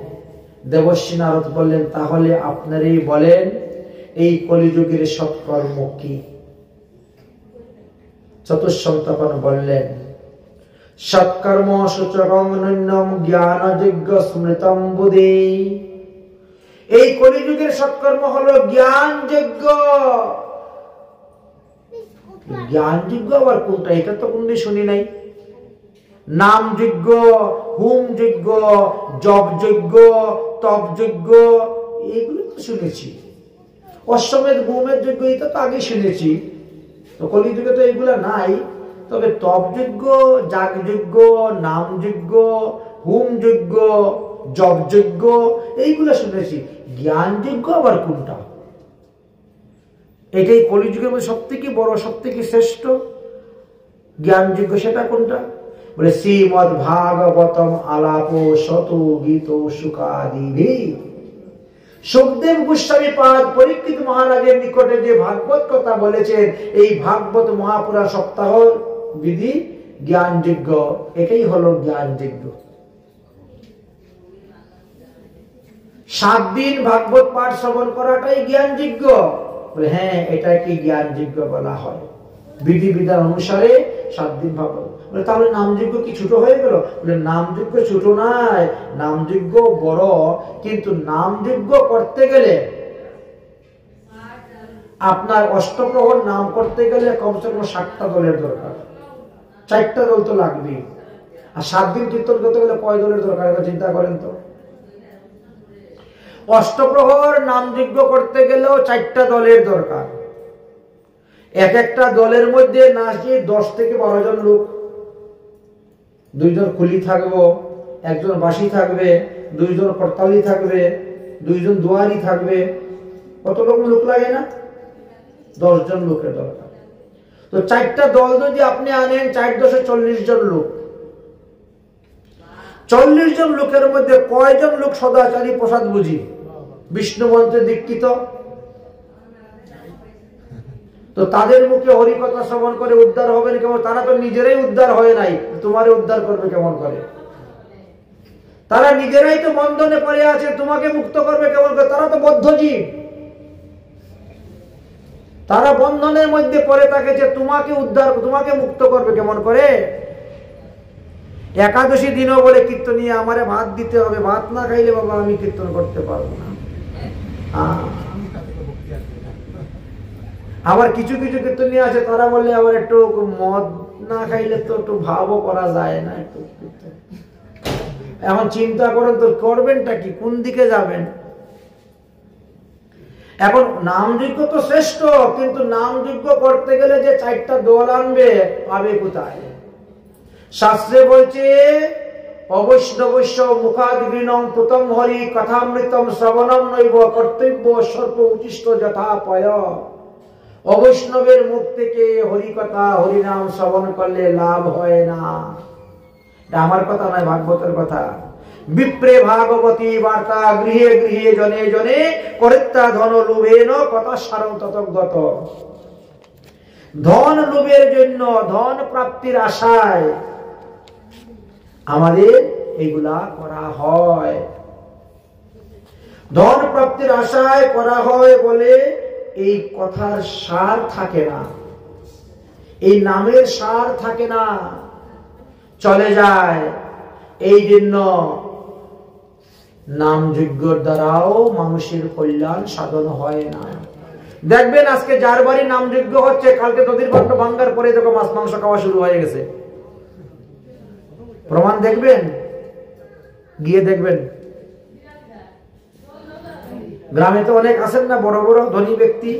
দেবশ্রী নারদ বললেন তাহলে আপনারই বলেন এই কলিযুগের সৎকর্ম কি? চতুষ্ষণ তখন বললেন সৎকর্ম সূচকং নৈন্যম জ্ঞানযোগ্য স্মৃতম বুদ্ধি। এই কলিযুগের সৎকর্ম হলো জ্ঞানযোগ্য। জ্ঞানযোগ্য আবার কোনটা? এটা তো কোনদিন শুনি নাই। নামযোগ্য, হোমযোগ্য, জপযোগ্য, তপযোগ্য, এগুলো তো শুনেছি। অশ্বমেধ হোমের যোগ্য এটা তো আগে শুনেছি। তো কলিযুগে তো এগুলা নাই। তবে তপযোগ্য, যাগযোগ্য, নামযোগ্য, হোমযোগ্য, জপযোগ্য এইগুলো শুনেছি। জ্ঞানযোগ্য আবার কোনটা? এটাই কলিযুগের মধ্যে সব থেকে বড়, সব থেকে শ্রেষ্ঠ জ্ঞানযোগ্য। সেটা কোনটা? বলে শ্রীমদ ভাগবতম আলাপ শত গীত সুখাদি। সুখদেব গোস্বামী পাদ পরীক্ষিত মহারাজের নিকটে যে ভাগবত কথা বলেছেন, এই ভাগবত মহাপুরাণ সপ্তাহ বিধি জ্ঞানযোগ্য। এটাই হলো জ্ঞানযোগ্য। 7 দিন ভাগবত পাঠ শ্রবণ করাটাই জ্ঞানযোগ্য। বলে হ্যাঁ, এটাকে জ্ঞানযোগ্য বলা হয়। বিধি বিধান অনুসারে 7 দিন ভাগবত। বলে তাহলে নামযোগ্য কি ছোট হয়ে গেল? বলে নামযোগ্য ছোট নাই, নামযোগ্য বড়। কিন্তু নামযোগ্য করতে গেলে আপনার অষ্টপ্রহর নাম করতে গেলে কমসে কম 7টা দলের দরকার। 4টা দল তো লাগবেই। আর 7 দিন কীর্তন করতে গেলে কয় দলের দরকার? এবার চিন্তা করেন তো। অষ্টপ্রহর নামযোগ্য করতে গেলেও 4টা দলের দরকার। এক একটা দলের মধ্যে না গিয়ে 10 থেকে 12 জন লোক। 2 জন কুলি থাকবো, 1 জন বাঁশি থাকবে, 2 জন করতালি থাকবে, 2 জন দুয়ারি থাকবে। কত রকম লোক লাগে না? 10 জন লোকের দরকার। তো 4টা দল যদি আপনি আনেন, 4 × 10 = 40 জন লোক। 40 জন লোকের মধ্যে কয়জন লোক সদাচারী প্রসাদ বুঝি, বিষ্ণু মন্ত্রে দীক্ষিত? তো তাদের মুখে হরিকথা শ্রবণ করে উদ্ধার হবেন কেমন? তারা তো নিজেরাই উদ্ধার হয় নাই, তোমারে উদ্ধার করবে কেমন করে? তারা নিজেরাই তো বন্ধনে পড়ে আছে, তোমাকে মুক্ত করবে কেমন করে? তারা তো বদ্ধজীব, তারা বন্ধনের মধ্যে পড়ে থাকে, যে তোমাকে উদ্ধার, তোমাকে মুক্ত করবে কেমন করে? একাদশী দিনও বলে কীর্তনিয়া আমারে ভাত দিতে হবে, ভাত না খাইলে বাবা আমি কীর্তন করতে পারবো না। আবার কিছু কিছু কীর্তনিয়া আছে, তারা বললে আবার একটু মদ না খাইলে তো একটু ভাবও করা যায় না একটু। এখন চিন্তা করেন তো, করবেনটা কি, কোন দিকে যাবেন? এখন নামযজ্ঞ তো শ্রেষ্ঠ, কিন্তু নামযজ্ঞ করতে গেলে যে 4টা দল আনবে, পাবে কোথায়? শাস্ত্রে বলছে অবৈষ্ণবস্য মুখাদ্গৃণং প্রথম হরি কথামৃতম শ্রবণম নৈব কর্তব্য সর্ব উচিষ্ট যথাপয়। অবৈষ্ণবের মুখ থেকে হরিকথা হরিনাম শ্রবণ করলে লাভ হয় না। এটা আমার কথা নয়, ভাগবতের কথা। বিপ্রে ভাগবতী বার্তা গৃহে গৃহে জনে জনে করিত্যা ধন লোভেন কথা সারং ততগত। ধন লোভের জন্য, ধন প্রাপ্তির আশায় আমাদের এগুলা করা হয়। ধন প্রাপ্তির আশায় করা হয় বলে এই কথার সার থাকে না, এই নামের সার থাকে না, চলে যায়। এই জন্য নামযজ্ঞের দ্বারাও মানুষের কল্যাণ সাধন হয় না। দেখবেন আজকে যার বাড়ি নামযজ্ঞ হচ্ছে, কালকে নদীর বাঁধ ভাঙ্গার পরে দেখো মাছ মাংস খাওয়া শুরু হয়ে গেছে। প্রমাণ দেখবেন, গিয়ে দেখবেন। গ্রামে তো অনেক আছেন না বড় বড় ধনী ব্যক্তি,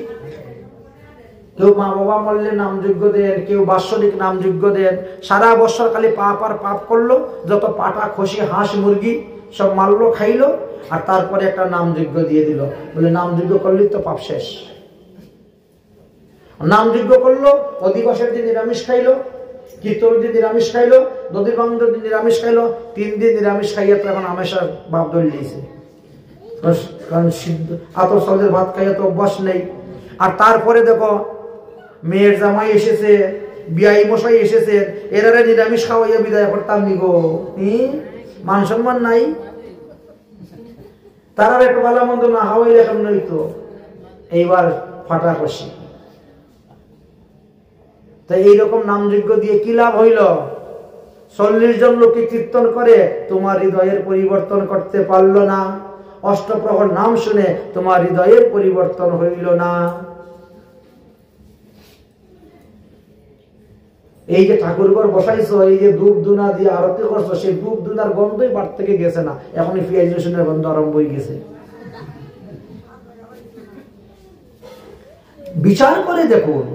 কেউ মা বাবা মরলে নামযজ্ঞ দেন, কেউ বাৎসরিক নামযজ্ঞ দেন। সারা বছর খালি পাপ আর পাপ করলো, যত পাটা খসি হাঁস মুরগি সব মারলো খাইলো, আর তারপরে একটা নামযজ্ঞ দিয়ে দিল, বলে নামযজ্ঞ করলেই তো পাপ শেষ। নামযজ্ঞ করলো, অধিবাসের দিন নিরামিষ খাইলো, কীর্তনের দিন নিরামিষ খাইলো, নদীর বান্ধবের দিন নিরামিষ খাইলো, 3 দিন নিরামিষ খাইয়া তো এখন আমেশার বাপ ধরে দিয়েছে, কারণ আতর চালের ভাত খাইয়া তো অভ্যাস নেই। আর তারপরে দেখো মেয়ের জামাই এসেছে, বিয়াই মশাই এসেছে, এরারে নিরামিষ খাওয়াইয়া বিদায় করতাম নি গো, মান সম্মান নাই। তারা একটু ভালো মন্দ না খাওয়াইলে এখন নইতো, এইবার ফাটা কষি। তাই এইরকম নামযজ্ঞ দিয়ে কি লাভ হইল? 40 জন লোকে কীর্তন করে, তোমার হৃদয়ের পরিবর্তন করতে পারল না। অষ্টপ্রহর নাম শুনে তোমার হৃদয়ের পরিবর্তন হইল না। এই যে ঠাকুরঘর বসাইছো, এই যে ধূপ ধুনা দিয়ে আরতি করছো, সেই ধূপ ধুনার গন্ধই বাড়ি থেকে গেছে না, এখন পেঁয়াজ রসুনের গন্ধ আরম্ভ হয়ে গেছে। বিচার করে দেখুন।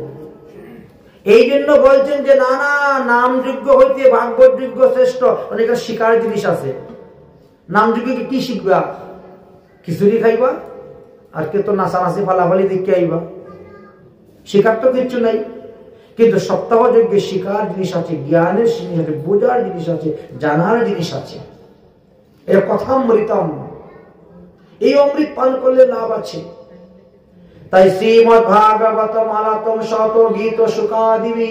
এই জন্য বলছেন যে না না, নামযজ্ঞ হইতে ভাগবত যজ্ঞ শ্রেষ্ঠ। অনেক শিকার জিনিস আছে, নামযজ্ঞ কি শিখবা? খিচুড়ি খাইবা, আর কে তো নাচানাচি ফালাফালি দেখে আইবা, শিকার তো কিচ্ছু নাই। কিন্তু সপ্তাহ যজ্ঞে শিকার জিনিস আছে, জ্ঞানের জিনিস আছে, বোঝার জিনিস আছে, জানার জিনিস আছে। এর কথা অমৃতম, এই অমৃত পান করলে লাভ আছে। তাই শ্রীমদ ভাগবতম আলাতম শত গীত সুখাদিবি,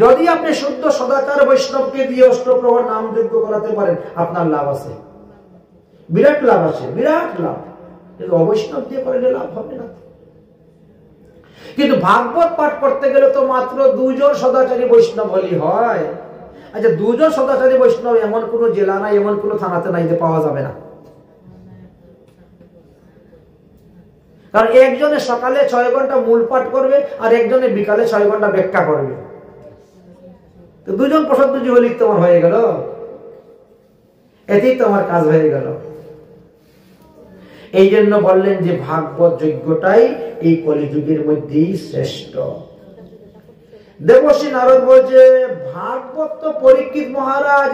যদি আপনি শুদ্ধ সদাচার বৈষ্ণবকে দিয়ে অষ্টপ্রহর নামযজ্ঞ করাতে পারেন, আপনার লাভ আছে, বিরাট লাভ আছে, বিরাট লাভ। কিন্তু অবৈষ্ণব দিয়ে করলে লাভ হবে না। কিন্তু ভাগবত পাঠ করতে গেলে তো মাত্র 2 জন সদাচারী বৈষ্ণব হলেই হয়। আচ্ছা, 2 জন সদাচারী বৈষ্ণব এমন কোন জেলা নাই, এমন কোন থানাতে নাই যে পাওয়া যাবে না। কারণ একজনে সকালে 6 ঘন্টা মূল পাঠ করবে, আর একজনে বিকালে 6 ঘন্টা ব্যাখ্যা করবে। তো 2 জন প্রসাদজি হলেই তোমার হয়ে গেল, এতেই তোমার কাজ হয়ে গেল। এই জন্য বললেন যে ভাগবত যজ্ঞটাই এই কলিযুগের মধ্যেই শ্রেষ্ঠ। দেবশ্রী নারদ বলছে ভাগবত তো পরীক্ষিত মহারাজ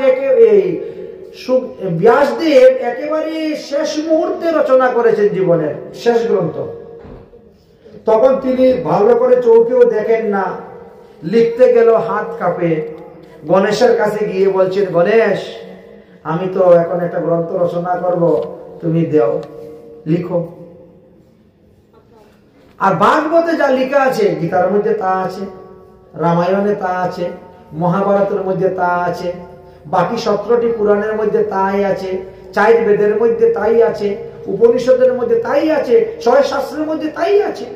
ব্যাসদেব একেবারে শেষ মুহূর্তে রচনা করেছেন, জীবনের শেষ গ্রন্থ। তখন তিনি ভালো করে চৌকেও দেখেন না, লিখতে গেল হাত কাঁপে। গণেশের কাছে গিয়ে বলছেন, গণেশ আমি তো এখন একটা গ্রন্থ রচনা করব, তুমি দাও, লিখো। আর ভাগবতে যা লেখা আছে, গীতার মধ্যে তা আছে, রামায়ণে তা আছে, মহাভারতের মধ্যে তা আছে, বাকি 17টি পুরাণের মধ্যে তাই আছে, 4 বেদের মধ্যে তাই আছে, উপনিষদের মধ্যে তাই আছে, 6 শাস্ত্রের মধ্যে তাই আছে।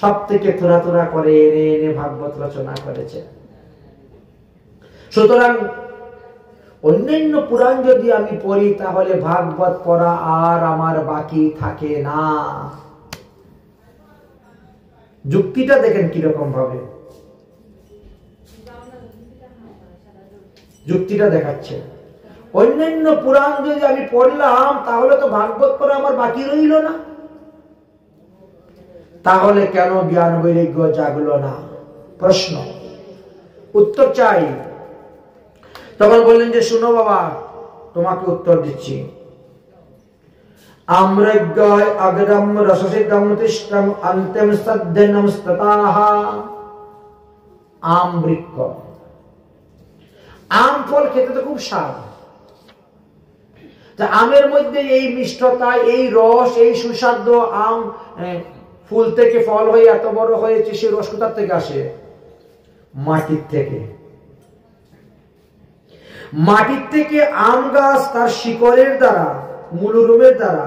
সব থেকে থোড়া থোড়া করে এনে এনে ভাগবত রচনা করেছে। সুতরাং অন্যান্য পুরাণ যদি আমি পড়ি তাহলে ভাগবত পড়া আর আমার বাকি থাকে না। যুক্তিটা দেখেন কিরকম ভাবে যুক্তিটা দেখাচ্ছে। অন্যান্য পুরাণ যদি আমি পড়লাম তাহলে তো ভাগবত পড়া আমার বাকি রইল না, তাহলে কেন জ্ঞান বৈরাগ্য জাগলো না? প্রশ্ন, উত্তর চাই। তখন বললেন যে শুনো বাবা, তোমাকে উত্তর দিচ্ছি। আম্রজ্ঞয় অগ্রম রসসিদ্ধম তিষ্ঠম অন্তিম সদ্যনম স্ততাহ। আম বৃক্ষ, আম ফল খেতে তো খুব স্বাদ। আমের মধ্যে এই মিষ্টতা, এই রস, এই সুস্বাদু আম ফুল থেকে ফল হয়ে এত বড় হয়েছে, সেই রস কোথা থেকে আসে? মাটির থেকে। মাটির থেকে আম গাছ তার শিকড়ের দ্বারা, মূলরূপের দ্বারা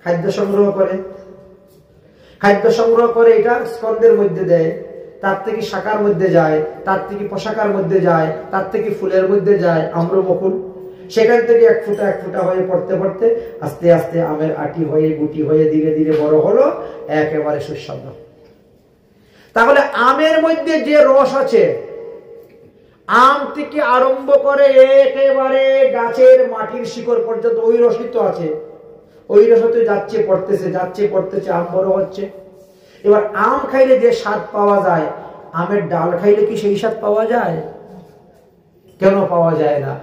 খাদ্য সংগ্রহ করে। খাদ্য সংগ্রহ করে এটা স্কন্ধের মধ্যে দেয়, তার থেকে শাখার মধ্যে যায়, তার থেকে পোশাকার মধ্যে যায়, তার থেকে ফুলের মধ্যে যায়, আম্রবকুল। সেখান থেকে এক ফুটা এক ফুটা হয়ে পড়তে পড়তে আস্তে আস্তে আমের আটি হয়ে গুটি হয়ে ধীরে ধীরে বড় হলো, একেবারে সুস্বাদু। তাহলে আমের মধ্যে যে রস আছে, আম থেকে আরম্ভ করে একেবারে গাছের মাটির শিকড় পর্যন্ত ওই রসই তো আছে। ওই রস তো যাচ্ছে পড়তেছে, যাচ্ছে পড়তেছে, আম বড় হচ্ছে। এবার আম খাইলে যে স্বাদ পাওয়া যায়, আমের ডাল খাইলে কি সেই স্বাদ পাওয়া যায়? কেন পাওয়া যায় না?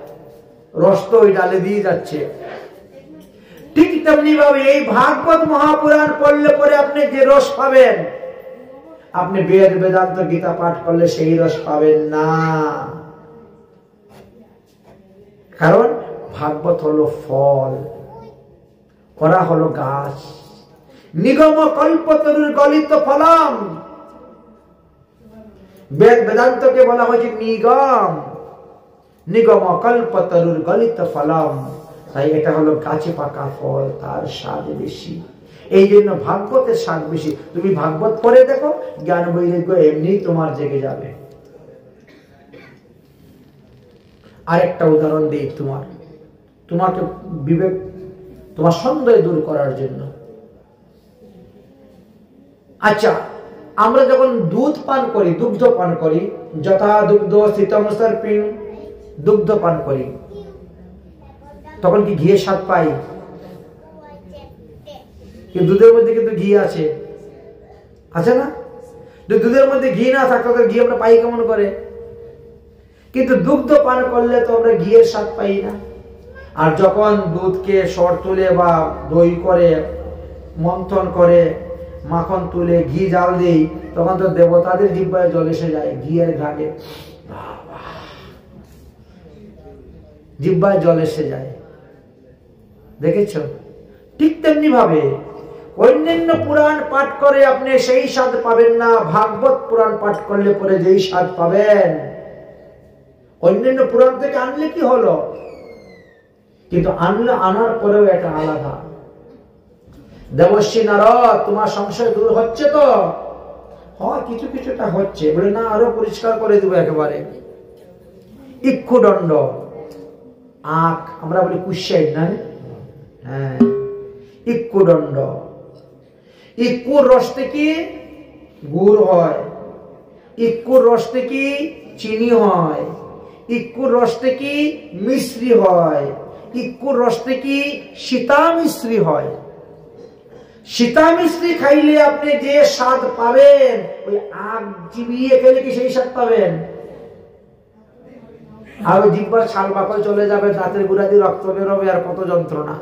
রস তো ওই ডালে দিয়ে যাচ্ছে। ঠিক তেমনি ভাবে এই ভাগবত মহাপুরাণ পড়লে পরে আপনি যে রস পাবেন, আপনি বেদ বেদান্ত গীতা পাঠ করলে সেই রস পাবেন না। কারণ ভাগবত হলো ফল, ওরা হলো গাছ। নিগম কল্পতরুর গলিত ফলম। বেদ বেদান্তকে বলা হয়েছে নিগম, নিগম কল্পতরুর গলিত ফলম। তাই এটা হলো গাছে পাকা ফল, তার স্বাদ বেশি। এই জন্য ভাগবতের স্বাদ বেশি। তুমি ভাগবত পড়ে দেখো, জ্ঞান বৈরাগ্য এমনি তোমার জেগে যাবে। আরেকটা উদাহরণ দিই তোমাকে বিবেক, তোমার সন্দেহ দূর করার জন্য। আচ্ছা, আমরা যখন দুধ পান করি, দুগ্ধ পান করি, যথা দুগ্ধ স্থিতম সর্পিণ, দুগ্ধ পান করি, তখন কি ঘিয়ের স্বাদ পাই? কিন্তু দুধের মধ্যে কিন্তু ঘি আছে, আছে না? দুধের মধ্যে ঘি না থাকলে তো ঘি আমরা পাই কেমন করে? কিন্তু দুগ্ধ পান করলে তো আমরা ঘিয়ের স্বাদ পাই না। আর যখন দুধকে সর তুলে বা দই করে, মন্থন করে, মাখন তুলে ঘি জাল দেই, তখন তো দেবতাদের জিহ্বায় জল এসে যায় ঘিয়ের ঘাটে, জিহ্বায় জল এসে যায়। দেখেছ? ঠিক তেমনি ভাবে অন্যান্য পুরাণ পাঠ করে আপনি সেই স্বাদ পাবেন না। ভাগবত পুরাণ পাঠ করলে পরে যেই স্বাদ পাবেন, অন্যান্য পুরাণ থেকে আনলে কি হলো? কিন্তু আনার পরেও এটা আলাদা। দেবশ্রী নারদ, তোমার সংশয় দূর হচ্ছে তো? হ্যাঁ, কিছু কিছুটা হচ্ছে। বলে না, আরো পরিষ্কার করে দেবো একেবারে। ইক্ষুদণ্ড, আখ, আমরা বলি কুশাইড না? হ্যাঁ, ইক্ষুদণ্ড। ইক্ষুর রস থেকে গুড় হয়, ইক্ষুর রস থেকে চিনি হয়, ইক্ষুর রস থেকে মিশ্রি হয়, ইক্ষুর রস থেকে সীতা মিশ্রি হয়। সীতা মিশ্রি খাইলে আপনি যে স্বাদ পাবেন, ওই আগ চিবিয়ে খেলে কি সেই স্বাদ পাবেন? আর ওই জিহ্বার ছাল বাকল চলে যাবে, দাঁতের গুড়া দিয়ে রক্ত বেরোবে, আর কত যন্ত্রণা।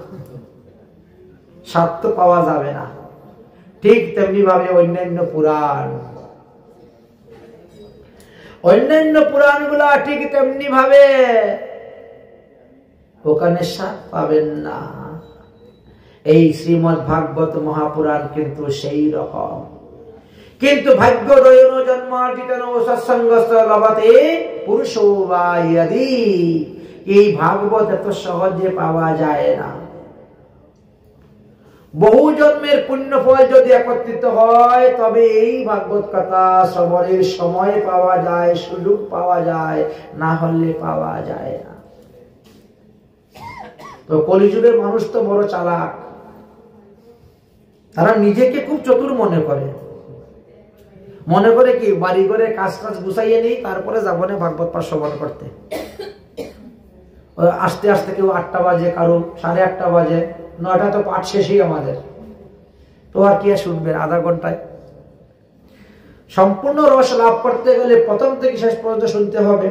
স্বাদ তো পাওয়া যাবে না। ঠিক তেমনি ভাবে অন্যান্য পুরাণগুলা ঠিক তেমনি ভাবে ওখানে স্বাদ পাবেন না। এই শ্রীমদ্ ভাগবত মহাপুরাণ কিন্তু সেই রকম। কিন্তু ভাগ্য দয়ন জন্মার্জিতন সৎসঙ্গস্য লভতে পুরুষো বা ইয়দি, এই ভাগবত এত সহজে পাওয়া যায় না। বহু জন্মের পুণ্য ফল যদি একত্রিত হয় তবে এই ভাগবত কথা শ্রবণের সময় পাওয়া যায়, সুযোগ পাওয়া যায়, না হলে পাওয়া যায় না। তো কলিযুগের মানুষ তো বড় চালাক, তারা নিজেকে খুব চতুর মনে করে কি বাড়ি করে কাজ গুছাইয়ে নেই, তারপরে যাবো না ভাগবত পাঠ শ্রবণ করতে। আস্তে আস্তে কেউ 8টা বাজে, কারো 8:30 বাজে, 9টা তো পাঠ শেষই আমাদের। তো আর কি শুনবেন আধা ঘন্টায়? সম্পূর্ণ রস লাভ করতে গেলে প্রথম থেকে শেষ পর্যন্ত শুনতে হবে।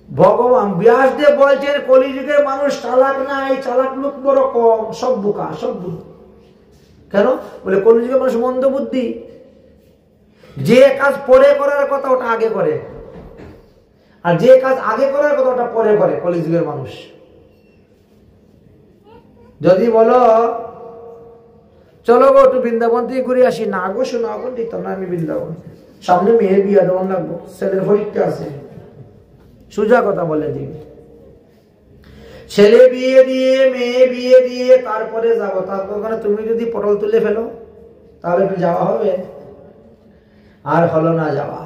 ভগবান ব্যাসদেব বলছেন কলিযুগের মানুষ চালাক না, এই চালাক লোক বড় কম, সব বোকা, সব বুদ্ধি। কেন বলে কলিযুগের মানুষ মন্দ বুদ্ধি। যে কাজ পরে করার কথা ওটা আগে করে, আর যে কাজ আগে করার কথা ওটা পরে করে কলিযুগের মানুষ। যদি বলো চলো গো একটু বৃন্দাবন থেকে ঘুরে আসি, না গো শোনা এখন দিতাম না আমি বৃন্দাবন, সামনে মেয়ে বিয়ে দেওয়ান লাগবো, ছেলের পরীক্ষা আছে, সোজা কথা বলে দিবি। ছেলে বিয়ে দিয়ে মেয়ে বিয়ে দিয়ে তারপরে যাবো, তারপর ওখানে তুমি যদি পটল তুলে ফেলো তাহলে যাওয়া হবে? আর হলো না যাওয়া।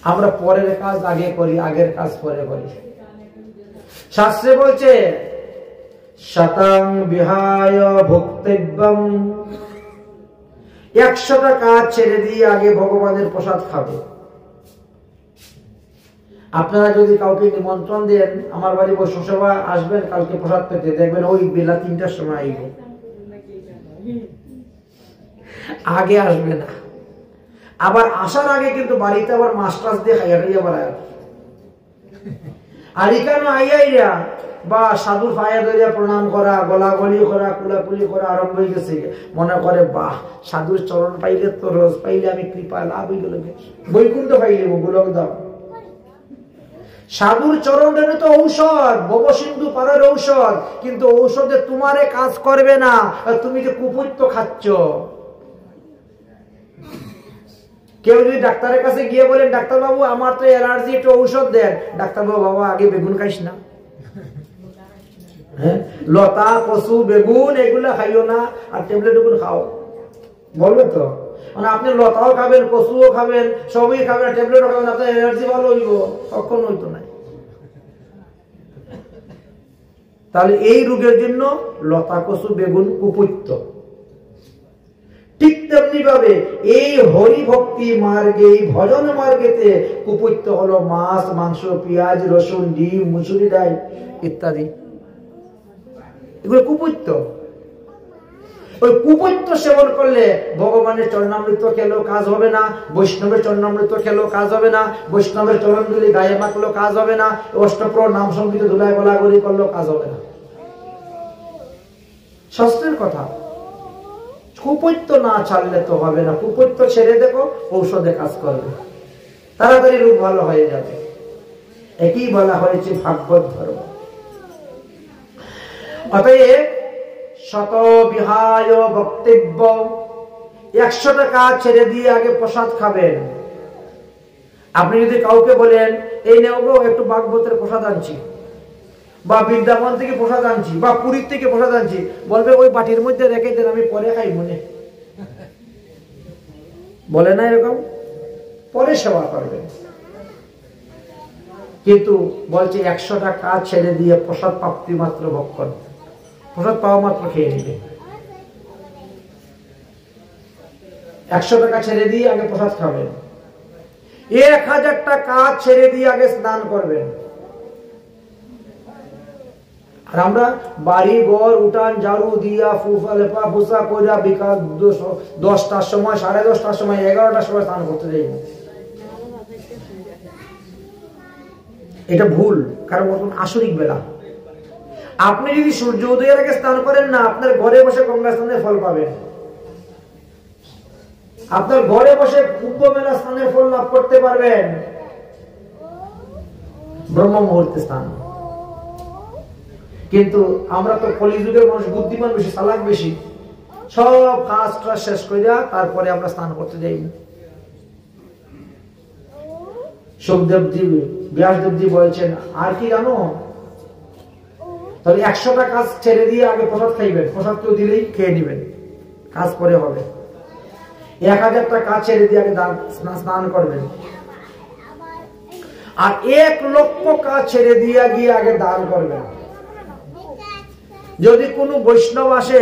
আমরা পরের কাজ আগে করি, আগের কাজ পরে করি। শাস্ত্রে বলছে শতং বিহায় ভোক্তব্যম, 100টা কাজ ছেড়ে দিয়ে আগে ভগবানের প্রসাদ খাবে। আপনারা যদি কাউকে নিমন্ত্রণ দেন, আমার বাড়ি বৈষ্ণব আসবেন কালকে প্রসাদ পেতে, দেখবেন ওই বেলা 3টার সময় আইব, আগে আসবে না। আবার আসার আগে কিন্তু বাড়িতে আবার মাছ টাছ দিয়ে খাইয়া বেড়ায়। আর এখানে আইয়া বা সাধুর পায়ে ধরিয়া প্রণাম করা, গলাগলি করা, কুলাকুলি করা আরম্ভ হয়ে গেছে। মনে করে বাহ, সাধুর চরণ পাইলে তো রোজ পাইলে আমি কৃপা লাভ হয়ে গেল, বৈকুণ্ঠ পাইলে গোলক দাম। সাধুর চরণের তো ঔষধ, ভবসিন্ধু পারের ঔষধ, কিন্তু ঔষধে তোমারে কাজ করবে না, তুমি যে কুপুত্র খাচ্ছ। কেউ যদি ডাক্তারের কাছে গিয়ে বলেন ডাক্তার বাবু আমার তো অ্যালার্জি, একটু ঔষধ দেন, ডাক্তার বাবু বাবা আগে বেগুন খাইস না, হ্যাঁ লতা কচু বেগুন এগুলা খাইও না, আর ট্যাবলেট বেগুন খাও বলবে তো। মানে আপনি লতাও খাবেন, কচুও খাবেন, সবই খাবেন, ট্যাবলেটও খাবেন, আপনার এনার্জি ভালো হইব? কখন হইতো না। তাহলে এই রোগের জন্য লতা কচু বেগুন কুপুত্র। ঠিক তেমনি ভাবে এই হরি ভক্তি মার্গে, এই ভজন মার্গেতে কুপুত্র হলো মাছ, মাংস, পেঁয়াজ, রসুন, ডিম, মুসুরি ডাল ইত্যাদি, এগুলো কুপুত্র। ওই কুপুত্র সেবন করলে ভগবানের চরণামৃত খেলেও কাজ হবে না, বৈষ্ণবের চরণামৃত খেলেও কাজ হবে না, বৈষ্ণবের চরণ ধুলি গায়ে মাখলেও কাজ হবে না, অষ্টপ্রহর নাম সংগীত ধুলায় গলাগলি করলেও কাজ হবে না। শাস্ত্রের কথা। কুপুত্র না ছাড়লে তো হবে না, কুপুত্র ছেড়ে দেখো, ঔষধে কাজ করবে, তাড়াতাড়ি রূপ ভালো হয়ে যাবে। একই বলা হয়েছে ভাগবত ধর্ম। অতএব শত বিহায় বক্তব্য, 100টা কাজ ছেড়ে দিয়ে আগে প্রসাদ খাবেন। আপনি যদি কাউকে বলেন এই নেও গো একটু ভাগবতের প্রসাদ আনছি, বা বৃন্দাবন থেকে প্রসাদ আনছি, বা পুরীর থেকে প্রসাদ আনছি, বলবে ওই বাটির মধ্যে রেখে দেন, আমি পরে খাই মনে, বলে না এরকম? পরে সেবা করবেন। কিন্তু বলছে 100টা কাজ ছেড়ে দিয়ে প্রসাদ প্রাপ্তি মাত্র ভক্ষণ, প্রসাদ পাওয়া মাত্র খেয়ে নিবে। 100 টাকা ছেড়ে দিয়ে আগে প্রসাদ খাবেন, 1000টা কাজ ছেড়ে দিয়ে আগে স্নান করবেন। আর আমরা বাড়ি ঘর উঠান ঝাড়ু দিয়া লেপা পোছা কইরা বিকাল 10টার সময়, 10:30টার সময়, 11টার সময় স্নান করতে যাই। এটা ভুল, কারণ আসরিক বেলা। আপনি যদি সূর্য উদয়ের আগে স্নান করেন না, আপনার ঘরে বসে গঙ্গা স্নানের ফল পাবেন। আপনার ঘরে বসে কুম্ভ মেলা স্নানের ফল লাভ করতে পারবেন। ব্রহ্ম মুহূর্তে স্নান। কিন্তু আমরা তো কলিযুগের মানুষ, বুদ্ধিমান বেশি, চালাক বেশি, সব কাজটা শেষ করে তারপরে আমরা স্নান করতে যাই। সুখদেবজি, ব্যাসদেবজি বলছেন আর কি জানো, তবে 100টা কাজ ছেড়ে দিয়ে আগে প্রসাদ খাইবেন, প্রসাদ কেউ দিলেই খেয়ে নিবেন, কাজ পরে হবে। 1000টা কাজ ছেড়ে দিয়ে আগে স্নান করবেন, আর 1 লক্ষ কাজ ছেড়ে দিয়ে গিয়ে আগে দান করবেন। যদি কোনো বৈষ্ণব আসে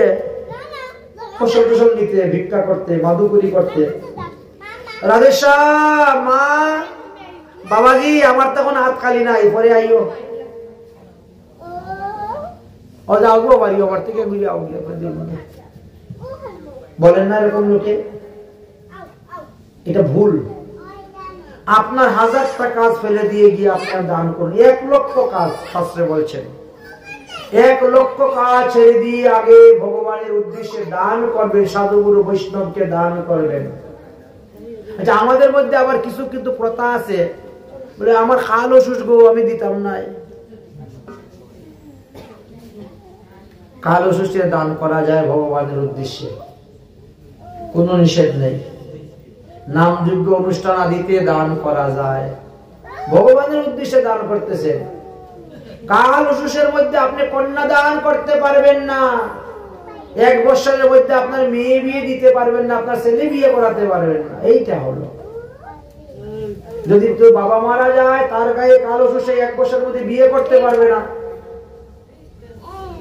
ফসল টসল নিতে, ভিক্ষা করতে, মাদুকুরি করতে, রাধেশা মা বাবাজি আমার তখন হাত খালি নাই, পরে আইও, ও যাও গো বাড়ি, আমার থেকে ঘুরে আও, বলেন না এরকম লোকে? এটা ভুল। আপনার 1000টা কাজ ফেলে দিয়ে গিয়ে আপনার দান করুন। 1 লক্ষ কাজ শাস্ত্রে বলছেন, 1 লক্ষ কাজ ছেড়ে দিয়ে আগে ভগবানের উদ্দেশ্যে দান করবেন, সাধুগুরু বৈষ্ণবকে দান করবেন। আচ্ছা, আমাদের মধ্যে আবার কিছু কিন্তু প্রথা আছে, বলে আমার খাল অসুস গো, আমি দিতাম নাই। কাল অসুসে দান করা যায় ভগবানের উদ্দেশ্যে, কোনো নিষেধ নেই। নামযোগ্য অনুষ্ঠান আদিতে দান করা যায়, ভগবানের উদ্দেশ্যে দান করতেছেন। কাল অসুসের মধ্যে আপনি কন্যা দান করতে পারবেন না, 1 বছরের মধ্যে আপনার মেয়ে বিয়ে দিতে পারবেন না, আপনার ছেলে বিয়ে করাতে পারবেন না। এইটা হলো, যদি তো বাবা মারা যায় তার গায়ে কাল অসুসে 1 বছরের মধ্যে বিয়ে করতে পারবে না।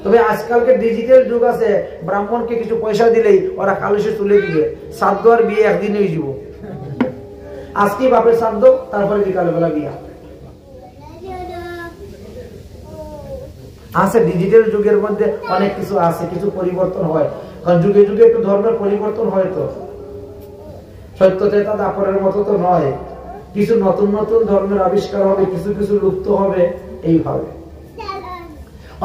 তবে আজকালকে ডিজিটাল যুগ আছে, ব্রাহ্মণকে কিছু পয়সা দিলেই ওরা কালসে তুলে দিবে, শ্রাদ্ধ আর বিয়ে একদিন হয়ে যাব। আজকে বাপের শ্রাদ্ধ, তারপরে বিকালবেলা বিয়া আছে। ডিজিটাল যুগের মধ্যে অনেক কিছু আছে, কিছু পরিবর্তন হয়, কারণ যুগে যুগে একটু ধর্মের পরিবর্তন হয়, তো সত্যতা দাপরের মতো তো নয়, কিছু নতুন নতুন ধর্মের আবিষ্কার হবে, কিছু কিছু লুপ্ত হবে, এইভাবে।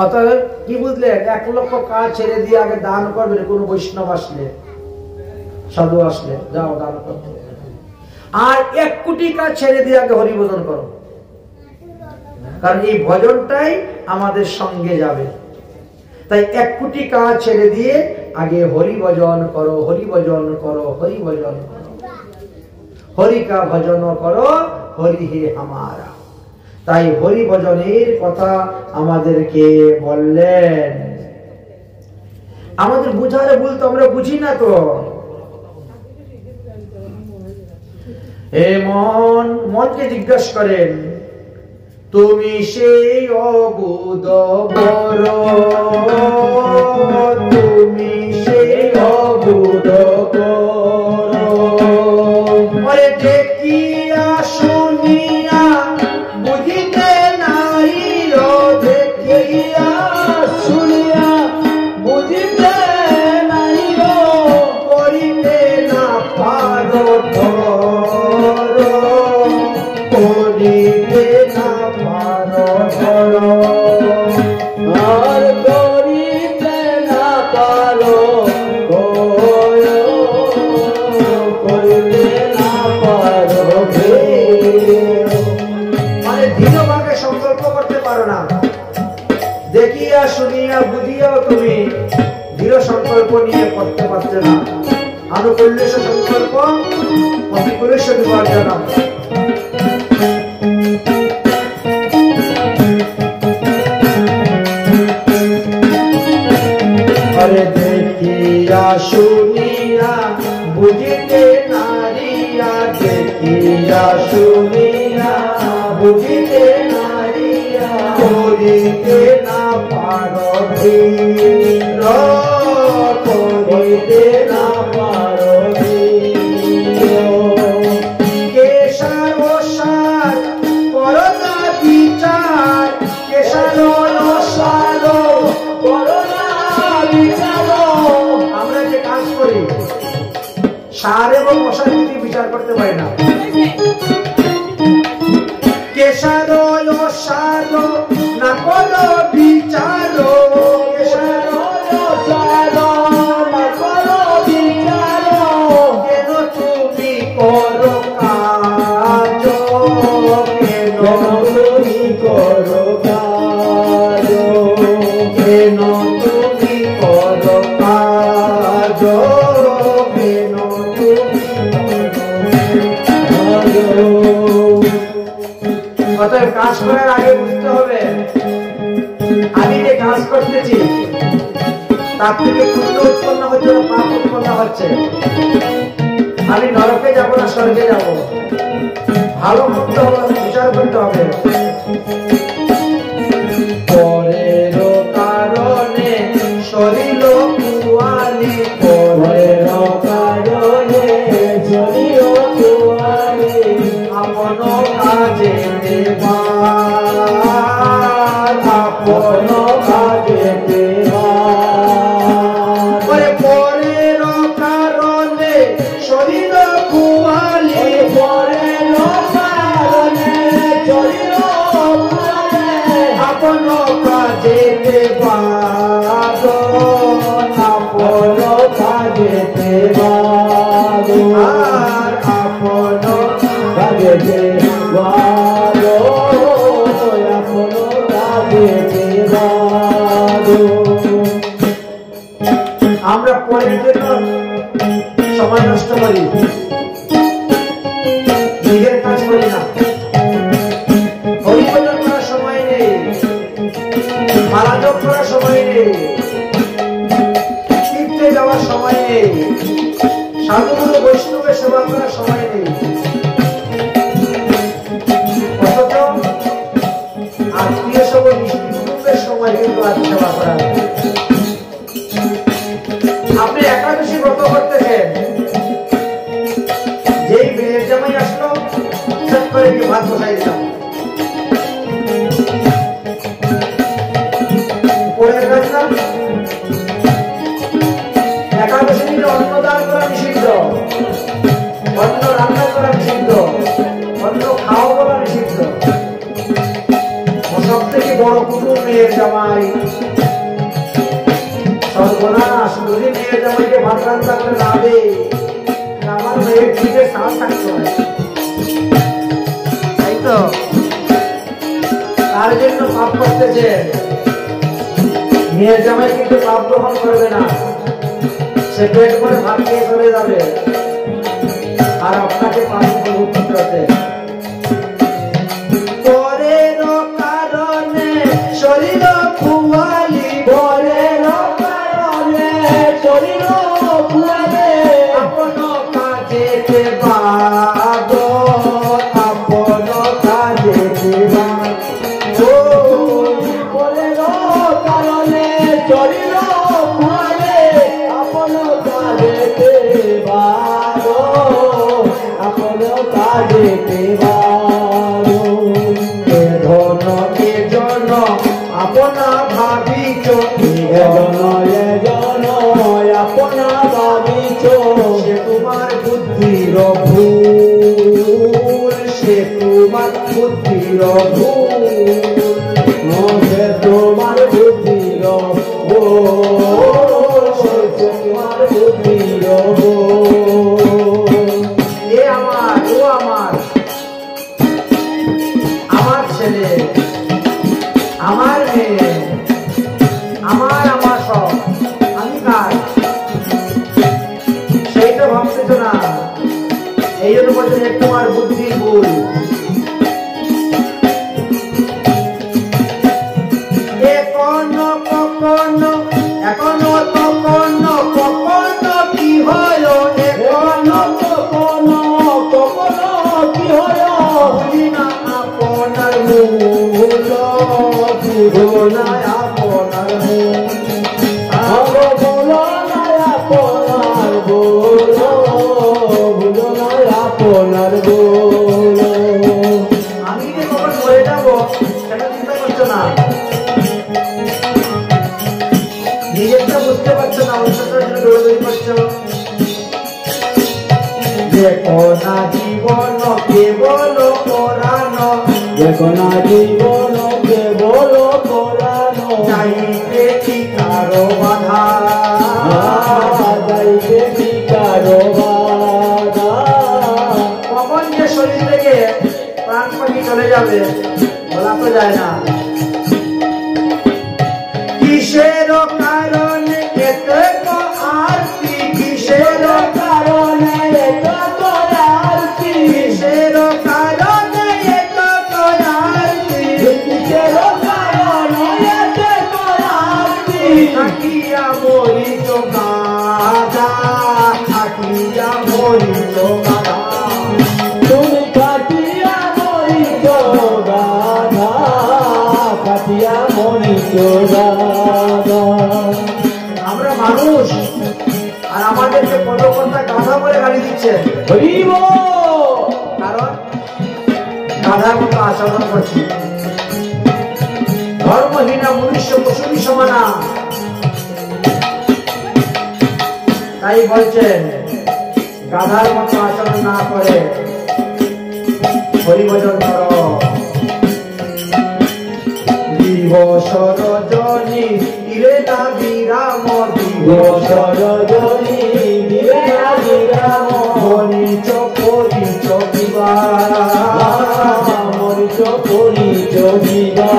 অতএব কি বুঝলেন, 1 লক্ষ কাজ ছেড়ে দিয়ে আগে দান করবেন। কোন বৈষ্ণব আসলে, সাধু আসলে, যাও দান করতে। আর 1 কোটি কাজ ছেড়ে দিয়ে আগে হরিভজন করো, কারণ এই ভজনটাই আমাদের সঙ্গে যাবে। তাই 1 কোটি কাজ ছেড়ে দিয়ে আগে হরিভজন করো, হরিভজন করো, হরিভজন করো, হরি কা ভজন করো, হরি হে হামারা। তাই হরি ভজনের কথা আমাদেরকে বললেন। আমাদের বুঝারে ভুল তো আমরা বুঝি না তো। হে মন, মনকে জিজ্ঞাসা করেন, তুমি সেই অবুধ বর, তুমি সেই অবুধ বর, ওরে দেখিয়া শুনিয়া বুঝিতে নাই, দেখিয়া শুনিয়া বুঝিতে নাই, করিতে না পারো ধর, করিতে না পারো ধর, আর করিতে না পারো করিতে না পারো। মানে দৃঢ়ভাবে সংকল্প করতে পারো না, দেখিয়া শুনিয়া বুঝিয়াও তুমি দৃঢ় সংকল্প নিয়ে করতে পারছো না। আনুকূল্যেশ সংকল্প, প্রতিকূলেশ বিবর্জনম। আরে দেখিয়া শুনিয়া বুঝিতে নারিয়া, দেখিয়া শুনিয়া বুঝিতে নারিয়া, করিতে না পারো ধীর, করিতে না পারো ধীর। কেশার ওসার করো না বিচার, কেশার ওসার করো না বিচার। আমরা যে কাজ করি, সার এবং মশার যদি বিচার করতে পারি না, কেশার ওসার না করো বিচার, অতএব কাজ করার আগে বুঝতে হবে আমি যে কাজ করতেছি তার থেকে পুণ্য উৎপন্ন হচ্ছে না পাপ উৎপন্ন হচ্ছে। আমি নরকে যাব না স্বর্গে যাব, ভালো মন্দ বিচার করতে হবে। পরের কারণে শরীর কুয়ালি, পরের কারণে শরীর কুয়ালি, আপন কাজে দেবার, আপন কাজে দেবার। পরের কারণে শরীর কুয়ালি, পরের কারণে শরীর কুয়ালি, আপন কাজে দেবার, আপন কাজে দেবার, আপন কাজে দেবার, আপন কাজে দেবার। আমরা পরের জন্য সময় নষ্ট করি, নিজের কাজ করি না। হরিভজন করার সময় নেই, মালাজপ করার সময় নেই, তীর্থে যাওয়ার সময় নেই, সাধুগুরু বৈষ্ণবের সেবা করার সময় নেই। অথচ আত্মীয় সব মিষ্টি কুটুম্বের সময় কিন্তু আত্মীয় সেবা করা। আপনি একাদশী ব্রত করতেছেন, যেই মেয়ের জামাই আসলো সেট করে কি ভাত বসাই দিলাম, পরের কাজ না। একাদশী দিনে অন্ন দান করা নিষিদ্ধ, অন্ন রান্না করা নিষিদ্ধ, অন্ন খাওয়া করা নিষিদ্ধ। সব থেকে বড় কুটুম মেয়ের জামাই। সর্বনাশ, যদি মেয়ের জামাইকে ভাত রান্না করে না দে, আমার মেয়ের দিকে সাথ থাকতে হয়, তাই তো? তার জন্য পাপ করতেছে। মেয়ের জামাই কিন্তু পাপ গ্রহণ করবে না, সে পেট করে ভাত খেয়ে চলে যাবে, আর আপনাকে পাপ করতে। পরের কারণে শরীর কুয়ালি, পরের কারণে শরীর কুয়ালি, আপন কাজে দেবার, আপন কাজে দেবার। পরের কারণে শরীর কুয়ালি, আপন কাজে দেবার, আপন কাজে দেবার। ধন আপনা ভাবিছ, আপনা ভাবিছ, সে তোমার বুদ্ধির ভুল, সে তোমার বুদ্ধির ভুল, সে তোমার বুদ্ধির ভুল, সে তোমার বুদ্ধির ভুল। এ আমার, ও আমার, আমার ছেলে, আমার মেয়ে, আমার আমার সব, আমি কার, সেইটা ভাবতেছ না। এই জন্য বলছেন তোমার বুদ্ধির ভুল। এখনো কখনো, এখনো তখনো, কখনো কি হলো, এখনো কখনো, কখনো কি হলো, বুঝি না আপনার মূল, বুঝো না আপনার মূল, বলো না আপনার বলো, বুঝো না আপনার বলো। আমি যে কখন মরে যাবো সেটা চিন্তা করছো না, নিজেরটা বুঝতে পারছো না, অন্যটার জন্য দৌড়দৌড়ি করছো। দেখো না জীবন কেবল পরানো, দেখো না জীবন কেবল পরানো, চাইতে কি কারো বাধা, চাইতে কি কারো বাধা। কখন যে শরীর থেকে প্রাণ পাখি চলে যাবে বলা তো যায় না। কিসের কারণে এত আরতি, কিসের কারণে এত আরতি, কিসের কারণে এত আরতি। মরিচ গাধা, তুমি কাটিয়া মরিচ গাধা, কাটিয়া মরিচ গাধা। আমরা মানুষ আর আমাদেরকে পদকর্তা গাধা বলে গালি দিচ্ছে, হরিব কারণ গাধার মতো আচরণ করছি। ধর্মহীনা মনুষ্য পশুরই সমানা। তাই বলছেন গাধার মতো আচরণ না করে হরিভজন করো। দিবস রজনী দিলে না বিরাম, দিবস রজনী দিলে না বিরাম, মরিচ পরিচ বিবা, মরিচ পরিচ বিবা।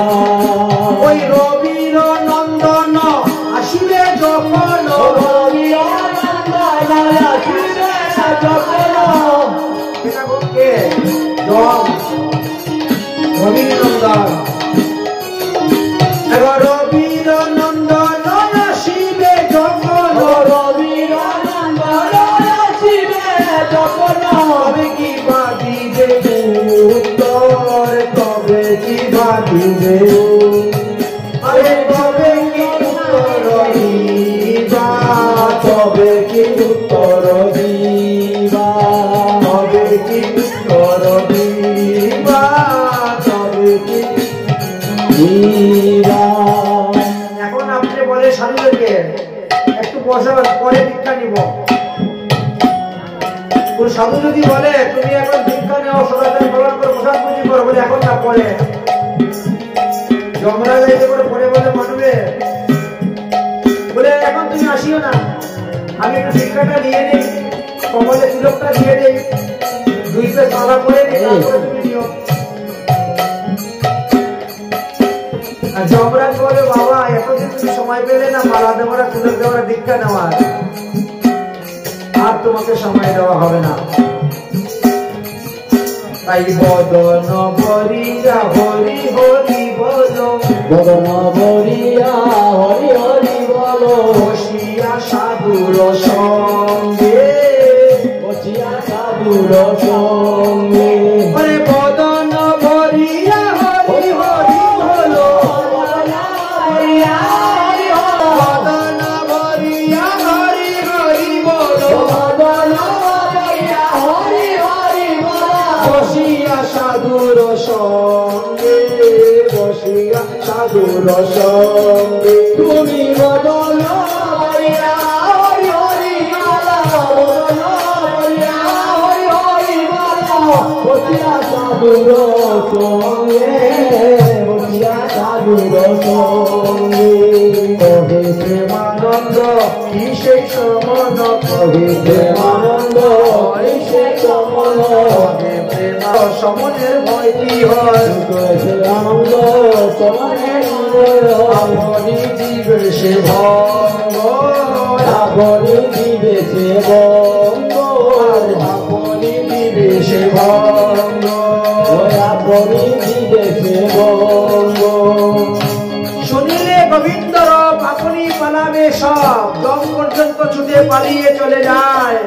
ওই রবির নন্দন আসিলে যখন, রবির নন্দন আসিলে যখন, এটা কে জগ রবির নন্দন, রবির নন্দন আসিলে যখন, রবির নন্দন আসিলে যখন, তবে কি বাঁধিবে উত্তর, তবে কি বাঁধিবে, আরে তবে কি উত্তর দিবা, তবে কি উত্তর দিবা, তবে কি উত্তর দিবা, তবে কি দিবা। এখন আপনি বলে সাধুদেরকে একটু বসার পরে দীক্ষা নিব। কোন সাধু যদি বলে তুমি এখন দীক্ষা নেও, সদাচার পালন করো, প্রসাদ পুঁজি করো, বলে এখন না পরে, যমরাজ এসে করে পরে বলে মানবে, বলে এখন তুমি আসিও না, আমি একটু দীক্ষাটা নিয়ে নেই, কমলে তিলকটা দিয়ে নেই, দুই পেট মালা করে নেই, তারপরে তুমি নিও। আর যমরাজ বলে বাবা এতদিন তুমি সময় পেলে না মালা দেওয়ার, তিলক দেওয়ার, দীক্ষা নেওয়ার, আর তোমাকে সময় দেওয়া হবে না। তাই বদন ভরিয়া হরি হরি বলো, বদন ভরিয়া হরি হরি বলো, বসিয়া সাধুর সঙ্গে, বসিয়া সাধুর সঙ্গে। ওরে বদন ভরিয়া হরি হরি বলো, বদন ভরিয়া হরি হরি বলো, বসিয়া সাধুর সঙ্গে, বসিয়া সাধুর সঙ্গে, তুমি বদন ভরিয়া হরি হরি বলো, বদন ভরিয়া হরি হরি বলো, বসিয়া সাধুর সঙ্গে, বসিয়া সাধুর সঙ্গে। কহে প্রেমানন্দ কি সেই সমন, কহে প্রেমানন্দ সে কমল, কহে প্রেম সমনের ভয় কি হয়, করেছে আনন্দ সমানের আপনি দিবে সে ভঙ্গ, আপনি দিবে সে বঙ্গ, আপনি দিবে সে ভঙ্গ, আপনি দিবে সে বঙ্গ। শুনিলে গোবিন্দর আপনি পালাবে সব, দম পর্যন্ত ছুটে পালিয়ে চলে যায়।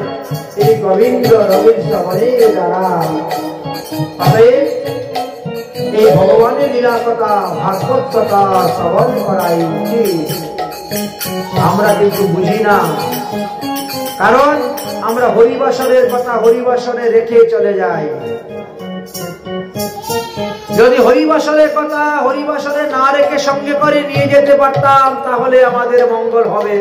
এই গোবিন্দ রবীন্দ্র হরে দ্বারা এই ভগবানের লীলা কথা, ভাগবত কথা শ্রবণ করাই উচিত। আমরা কিন্তু বুঝি না, কারণ আমরা হরিবাসরের কথা হরিবাসরে রেখে চলে যাই। যদি হরিবাসরের কথা হরিবাসরে না রেখে সঙ্গে করে নিয়ে যেতে পারতাম, তাহলে আমাদের মঙ্গল হবে।